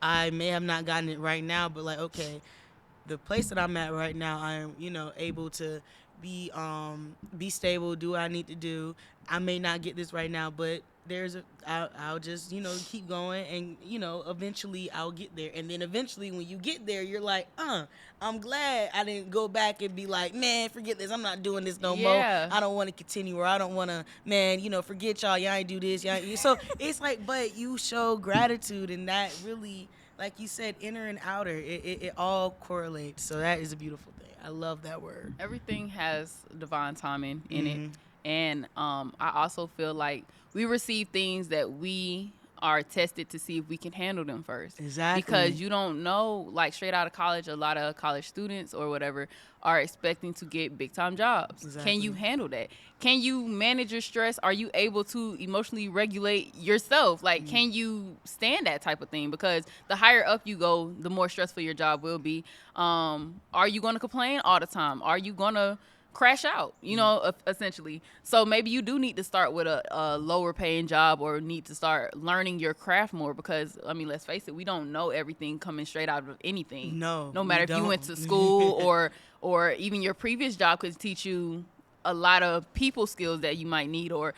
I may have not gotten it right now, but like, okay, the place that I'm at right now, I am, able to be stable, do what I need to do. I may not get this right now, but I'll just, keep going, and, eventually I'll get there. And then eventually when you get there, you're like, I'm glad I didn't go back and be like, man, forget this. I'm not doing this no more. I don't want to continue, or I don't want to, man, forget y'all. Y'all ain't do this. So it's like, but you show gratitude, and that really, like you said, inner and outer, it all correlates. So that is a beautiful thing. I love that word. Everything has divine timing in it. And I also feel like we receive things that we are tested to see if we can handle them first. Exactly. Because you don't know, like straight out of college, a lot of college students or whatever are expecting to get big time jobs. Exactly. Can you handle that? Can you manage your stress? Are you able to emotionally regulate yourself? Like, can you stand that type of thing? Because the higher up you go, the more stressful your job will be. Are you going to complain all the time? Are you going to crash out, essentially? So maybe you do need to start with a lower paying job, or need to start learning your craft more, because I mean, let's face it, we don't know everything coming straight out of anything. No matter if you went to school or even your previous job could teach you a lot of people skills that you might need, or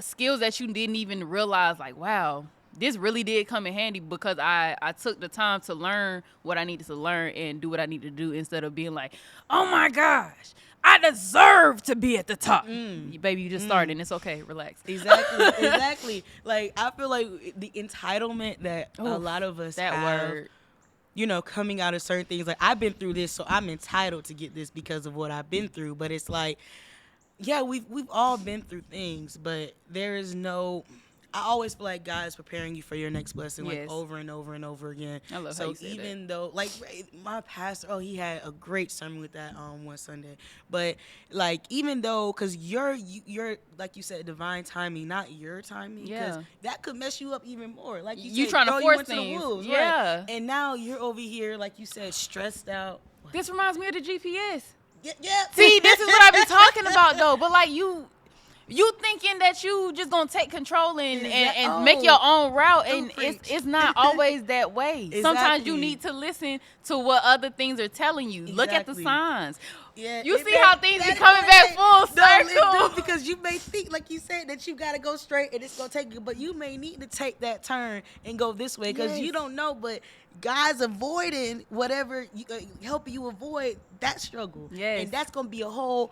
skills that you didn't even realize, like, wow, this really did come in handy because I took the time to learn what I needed to learn and do what I needed to do, instead of being like, oh my gosh, I deserve to be at the top. Baby, you just started, and it's okay. Relax. Exactly. Like, I feel like the entitlement that a lot of us have, coming out of certain things. Like, I've been through this, so I'm entitled to get this because of what I've been through. But it's like, yeah, we've all been through things, but there is no... I always feel like God is preparing you for your next blessing, like over and over and over again. I love how you say even though, like, my pastor, he had a great sermon with that one Sunday. But like, even though, because you're like you said, divine timing, not your timing, because that could mess you up even more. Like you said, trying to force things, to the wolves, right? And now you're over here, like you said, stressed out. This reminds me of the GPS. Yeah. See, this is what I be talking about though. But like you thinking that you just gonna take control and make your own route, and it's not always that way. Exactly. Sometimes you need to listen to what other things are telling you. Exactly. Look at the signs. Yeah, you see how things be coming back full circle. Because you may think, like you said, that you gotta go straight and it's gonna take you, but you may need to take that turn and go this way, because you don't know. But God's avoiding whatever, helping you avoid that struggle. Yes, and that's gonna be a whole.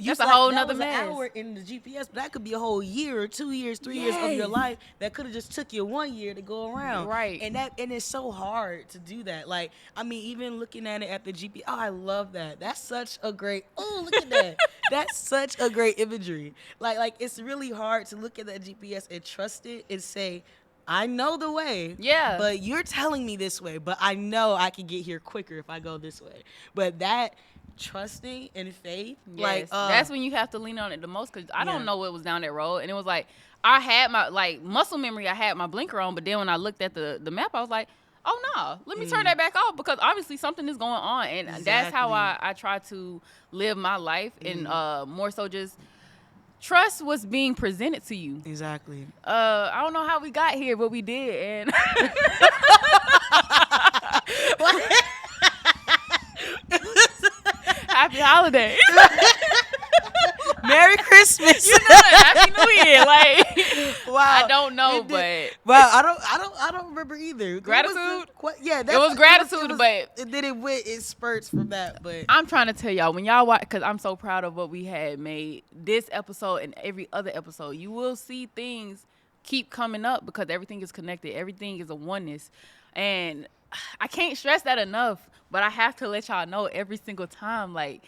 That's a whole nother mess. An hour in the GPS, but that could be a whole year or 2 years, 3 years of your life that could have just took you 1 year to go around. Right. And it's so hard to do that. Like, I mean, even looking at it at the GPS, I love that. That's such a great, look at that. That's such a great imagery. Like it's really hard to look at that GPS and trust it and say, I know the way. Yeah. But you're telling me this way, but I know I can get here quicker if I go this way. But that trusting and faith, that's when you have to lean on it the most, because I don't know what was down that road, and it was like I had my muscle memory, I had my blinker on, but then when I looked at the map, I was like, oh no, let me turn that back off, because obviously something is going on. And that's how I try to live my life, and more so just trust what's being presented to you. Exactly. I don't know how we got here, but we did. And happy holidays. Merry Christmas. You know it. Happy New Year. Like, Wow. I don't know, but wow, I don't remember either. Gratitude. Yeah, it was gratitude, but then it spurts from that. But I'm trying to tell y'all when y'all watch, because I'm so proud of what we had made this episode and every other episode. You will see things keep coming up because everything is connected. Everything is a oneness, and I can't stress that enough. But I have to let y'all know every single time, like,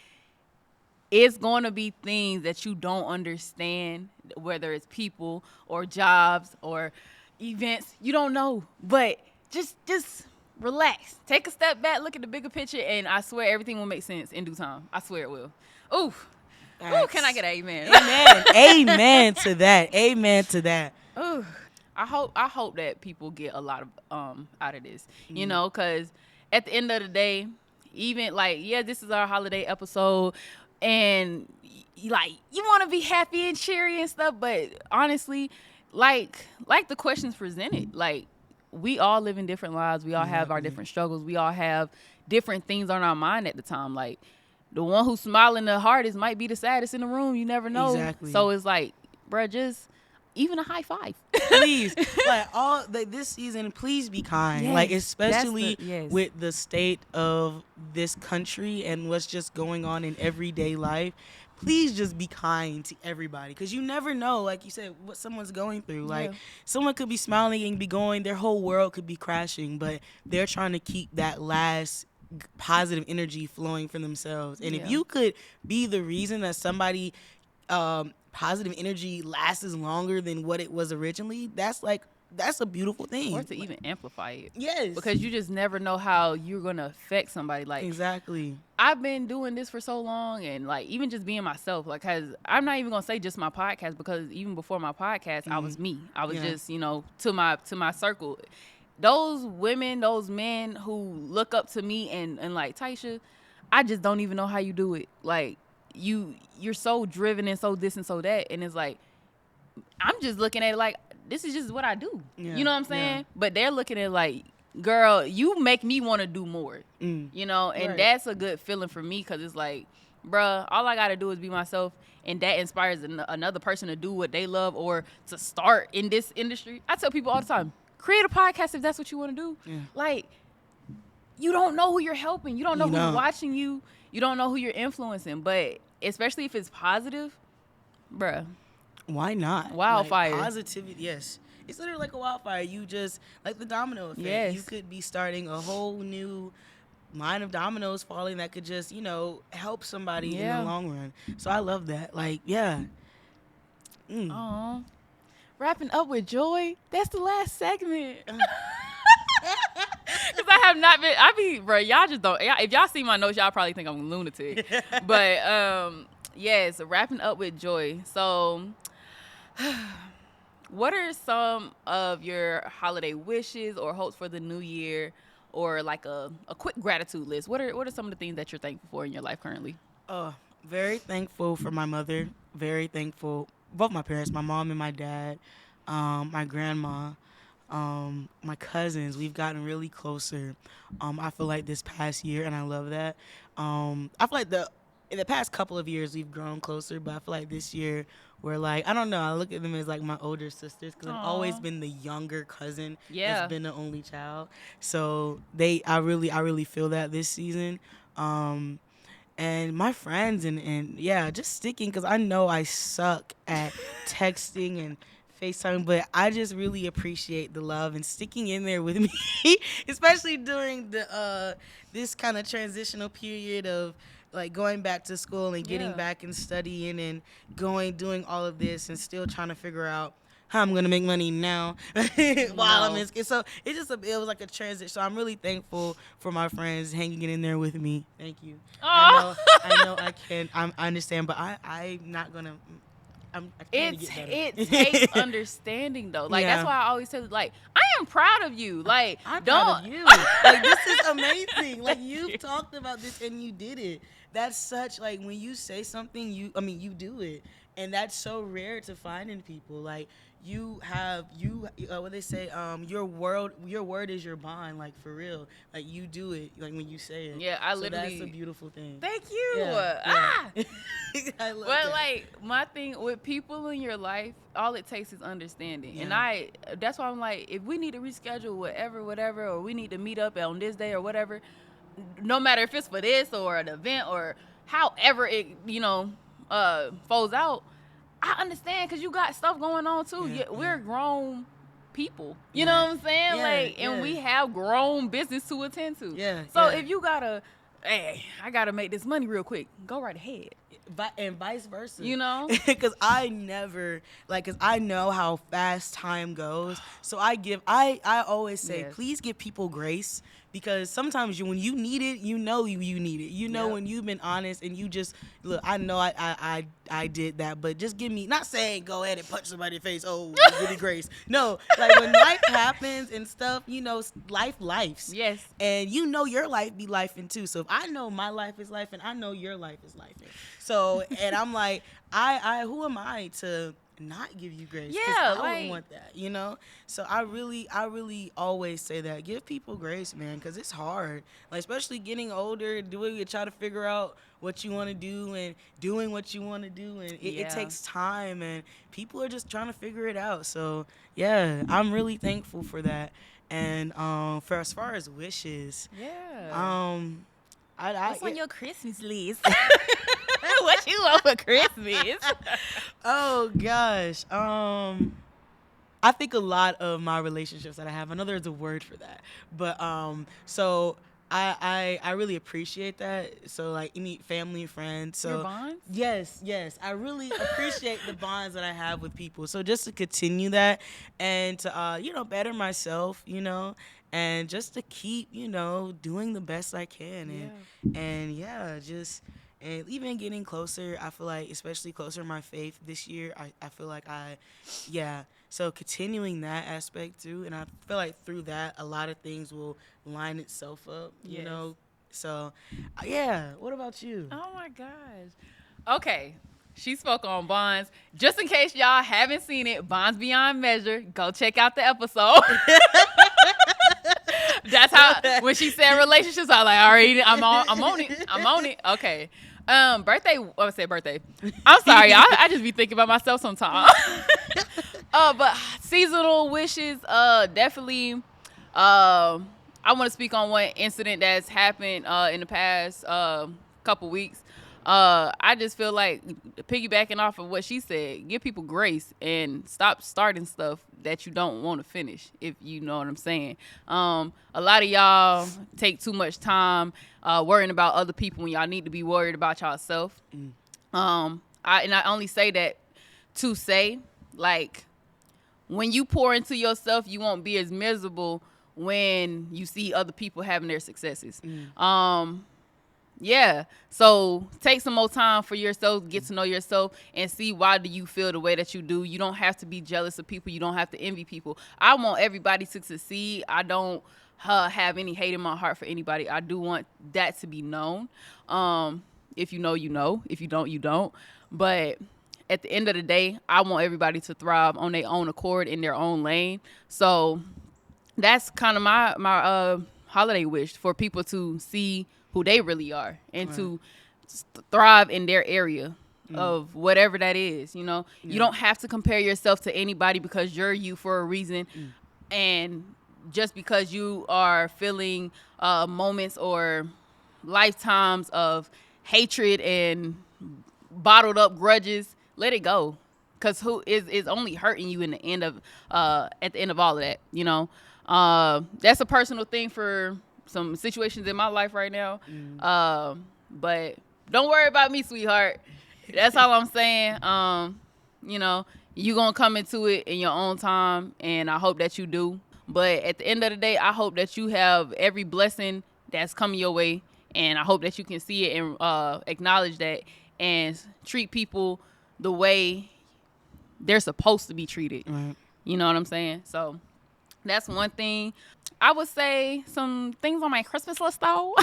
it's going to be things that you don't understand, whether it's people or jobs or events. You don't know, but just relax. Take a step back, look at the bigger picture, and I swear everything will make sense in due time. I swear it will. Ooh, can I get an amen? Amen. Amen to that. Amen to that. Ooh. I hope that people get a lot of out of this, you know, because at the end of the day, even like, yeah, this is our holiday episode, and like you want to be happy and cheery and stuff, but honestly, like the questions presented, like we all live in different lives, we all have our different struggles, we all have different things on our mind at the time. Like the one who's smiling the hardest might be the saddest in the room. You never know. Exactly. So it's like, bruh, just even a high five, please. Like this season, please be kind. Yes, like especially yes. with the state of this country and what's just going on in everyday life. Please just be kind to everybody, because you never know, like you said, what someone's going through. Like someone could be smiling and be going, their whole world could be crashing, but they're trying to keep that last positive energy flowing from themselves. And if you could be the reason that somebody positive energy lasts longer than what it was originally, that's a beautiful thing. Or to even amplify it. Yes. Because you just never know how you're going to affect somebody. Like, exactly. I've been doing this for so long, and like even just being myself, like, cause I'm not even going to say just my podcast, because even before my podcast, I was me. I was just, you know, to my circle. Those women, those men who look up to me and like, Taisha, I just don't even know how you do it. Like, you're so driven and so this and so that, and it's like I'm just looking at it like this is just what I do. You know what I'm saying? But they're looking at it like, girl, you make me want to do more. You know, and that's a good feeling for me, because it's like, bruh, all I gotta do is be myself, and that inspires another person to do what they love or to start in this industry. I tell people all the time, create a podcast if that's what you want to do. Like, you don't know who you're helping, you don't know who's watching you. You don't know who you're influencing, but especially if it's positive, bruh. Why not? Wildfire. Like, positivity, yes. It's literally like a wildfire. You just, like the domino effect. Yes. You could be starting a whole new line of dominoes falling that could just, you know, help somebody in the long run. So I love that. Like, Aww. Wrapping up with joy. That's the last segment. Because I have not been, bro, y'all just don't, if y'all see my notes, y'all probably think I'm a lunatic. But, yes, wrapping up with joy. So, what are some of your holiday wishes or hopes for the new year, or like a quick gratitude list? What are some of the things that you're thankful for in your life currently? Very thankful for my mother. Very thankful, both my parents, my mom and my dad, my grandma. My cousins, we've gotten really closer. I feel like this past year, and I love that. I feel like in the past couple of years we've grown closer, but I feel like this year we're like, I don't know, I look at them as like my older sisters, because I've always been the younger cousin that's been the only child. So I really feel that this season. And my friends and just sticking, because I know I suck at texting and FaceTime, but I just really appreciate the love and sticking in there with me, especially during the this kind of transitional period of like going back to school and getting back and studying and doing all of this and still trying to figure out how I'm gonna make money now while I'm in school. So it was like a transition. So I'm really thankful for my friends hanging in there with me. Thank you. I know I can. I understand, but I'm not gonna. It takes understanding though. Like that's why I always tell you, like, I am proud of you. Like, I'm proud of you. Like, this is amazing. Like, you've talked about this and you did it. that's such like when you say something, you do it, and that's so rare to find in people. Like what they say, your word is your bond. Like for real, like you do it. Like when you say it. Yeah, so that's a beautiful thing. Thank you. Yeah. I love that. Like my thing with people in your life, all it takes is understanding, and that's why I'm like, if we need to reschedule whatever, or we need to meet up on this day or whatever, no matter if it's for this or an event or however it folds out, I understand because you got stuff going on too. We're grown people, you know what I'm saying? And we have grown business to attend to. So if you gotta, hey, I gotta make this money real quick, go right ahead. And vice versa, because I never because I know how fast time goes. So I always say, please give people grace, because sometimes when you need it, you need it. When you've been honest and you just look. I know I did that, but just give me, not saying go ahead and punch somebody in the face. Oh, give me grace. No, like when life happens and stuff, lifes. Yes. And your life be lifing too. So if I know my life is life, and I know your life is life. So, and I'm like, I who am I to not give you grace? Yeah, I wouldn't want that, So I really always say that, give people grace, man, because it's hard. Like, especially getting older, you try to figure out what you want to do and doing what you want to do, and it takes time, and people are just trying to figure it out. So yeah, I'm really thankful for that. And for as far as wishes, what's on your Christmas list? What you want for Christmas? Oh gosh. I think a lot of my relationships that I have, I know there's a word for that, but so I really appreciate that. So like any family and friends. So your bonds? Yes. I really appreciate the bonds that I have with people. So just to continue that, and to better myself, and just to keep, doing the best I can, and even getting closer. I feel like, especially closer to my faith this year, I feel like so continuing that aspect too, and I feel like through that a lot of things will line itself up, you know. So what about you? Oh my gosh. Okay, she spoke on bonds. Just in case y'all haven't seen it, Bonds Beyond Measure, go check out the episode. That's how, when she said relationships, I was like, all right, I'm on it. Okay. Birthday. I'm sorry, I just be thinking about myself sometimes. But seasonal wishes, definitely. I want to speak on one incident that's happened in the past couple weeks. I just feel like, piggybacking off of what she said, give people grace and stop starting stuff that you don't want to finish, if you know what I'm saying. A lot of y'all take too much time worrying about other people when y'all need to be worried about yourself. I only say that to say, like, when you pour into yourself, you won't be as miserable when you see other people having their successes. So take some more time for yourself, get to know yourself, and see why do you feel the way that you do. You don't have to be jealous of people. You don't have to envy people. I want everybody to succeed. I don't have any hate in my heart for anybody. I do want that to be known. If you know, you know. If you don't, you don't. But at the end of the day, I want everybody to thrive on their own accord in their own lane. So that's kind of my holiday wish, for people to see who they really are and to thrive in their area of whatever that is. You don't have to compare yourself to anybody, because you're you for a reason. And just because you are feeling moments or lifetimes of hatred and bottled up grudges, let it go, because who is only hurting you in the end of at the end of all of that. That's a personal thing for some situations in my life right now. But don't worry about me, sweetheart. That's all I'm saying. You gonna come into it in your own time, and I hope that you do. But at the end of the day, I hope that you have every blessing that's coming your way, and I hope that you can see it and acknowledge that and treat people the way they're supposed to be treated. Right. You know what I'm saying? So that's one thing. I would say some things on my Christmas list, though.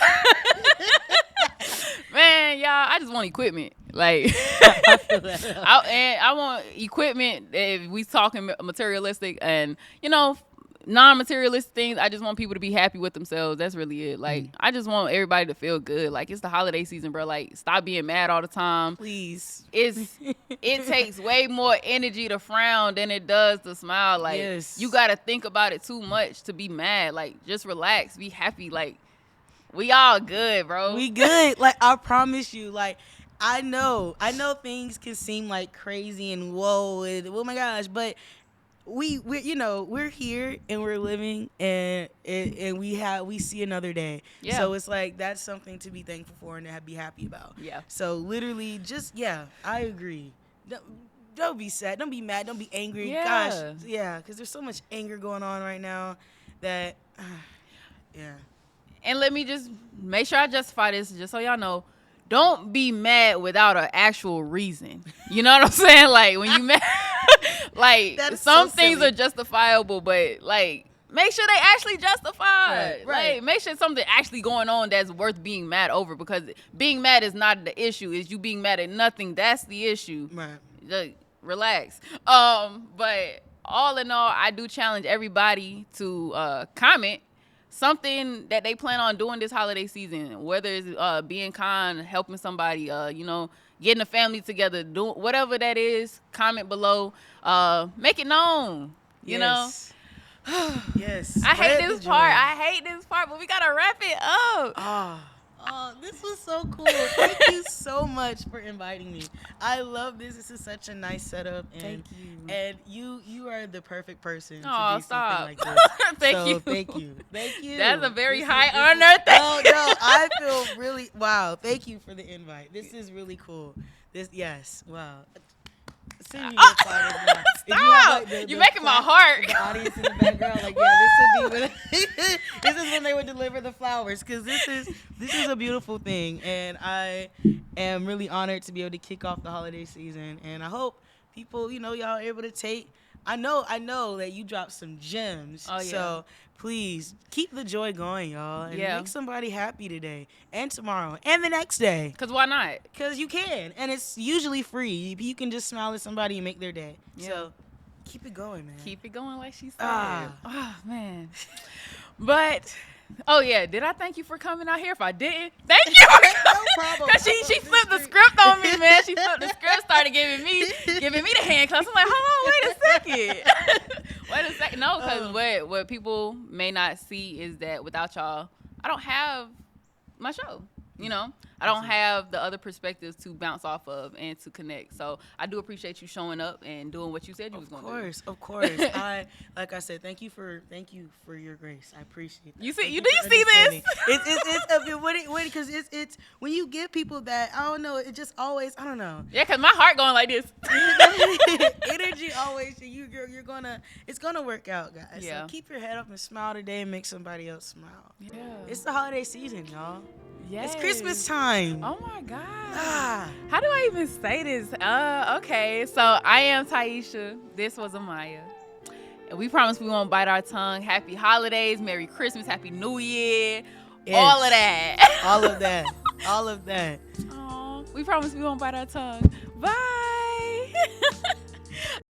Man, y'all, I just want equipment. Like, I want equipment. If we talking materialistic and non-materialistic things, I just want people to be happy with themselves. That's really it. Like, I just want everybody to feel good. Like, it's the holiday season, bro. Like, stop being mad all the time. Please. It takes way more energy to frown than it does to smile. Like, you got to think about it too much to be mad. Like, just relax. Be happy. Like, we all good, bro. We good. Like, I promise you. Like, I know things can seem like crazy and whoa, and oh my gosh, but we're here and we're living and we see another day. Yeah. So it's like that's something to be thankful for and to be happy about. Yeah. So literally I agree. Don't be sad. Don't be mad. Don't be angry. Yeah. Gosh. Yeah. Because there's so much anger going on right now that, yeah. And let me just make sure I justify this just so y'all know. Don't be mad without an actual reason. You know what I'm saying? Like, when you mad, like, some things are justifiable, but, like, make sure they actually justified. Right. Like, make sure something actually going on that's worth being mad over, because being mad is not the issue. It's you being mad at nothing. That's the issue. Right. Just relax. But all in all, I do challenge everybody to comment something that they plan on doing this holiday season, whether it's being kind, helping somebody, getting a family together, doing whatever that is. Comment below, make it known. You know. Yes. I hate this part, but we gotta wrap it up. Oh, this was so cool. Thank you so much for inviting me. I love this. This is such a nice setup. And, thank you. And you are the perfect person to do stop. something like this. Thank you. Thank you. That's a very high honor. No, I feel really, wow. Thank you for the invite. This is really cool. Wow. Send me Stop! You're making my heart. The audience in the background, like, this would be this is when they would deliver the flowers, because this is a beautiful thing, and I am really honored to be able to kick off the holiday season, and I hope people, y'all are able to take. I know that you dropped some gems. Oh, yeah. So please keep the joy going, y'all, and make somebody happy today and tomorrow and the next day. Because why not? Because you can, and it's usually free. You can just smile at somebody and make their day. Yeah. So keep it going, man. Keep it going, like she said. Oh, man. But... oh, yeah. Did I thank you for coming out here? If I didn't, thank you. No problem. Because she flipped the script on me, man. She flipped the script, started giving me the hand claps. I'm like, hold on, wait a second. No, because what people may not see is that without y'all, I don't have my show. I don't have the other perspectives to bounce off of and to connect. So I do appreciate you showing up and doing what you said you was going to do. Of course. Like I said, thank you for your grace. I appreciate that. You see this? Because it's when you give people that, I don't know, it just always, I don't know. Yeah, because my heart going like this. Energy always, it's gonna work out, guys. Yeah. So keep your head up and smile today and make somebody else smile. Yeah. It's the holiday season, y'all. Yes. It's Christmas time. Oh my God. How do I even say this? Okay. So I am Taisha. This was Amaya. And we promise we won't bite our tongue. Happy holidays, Merry Christmas, Happy New Year. Yes. All of that. All of that. We promise we won't bite our tongue. Bye.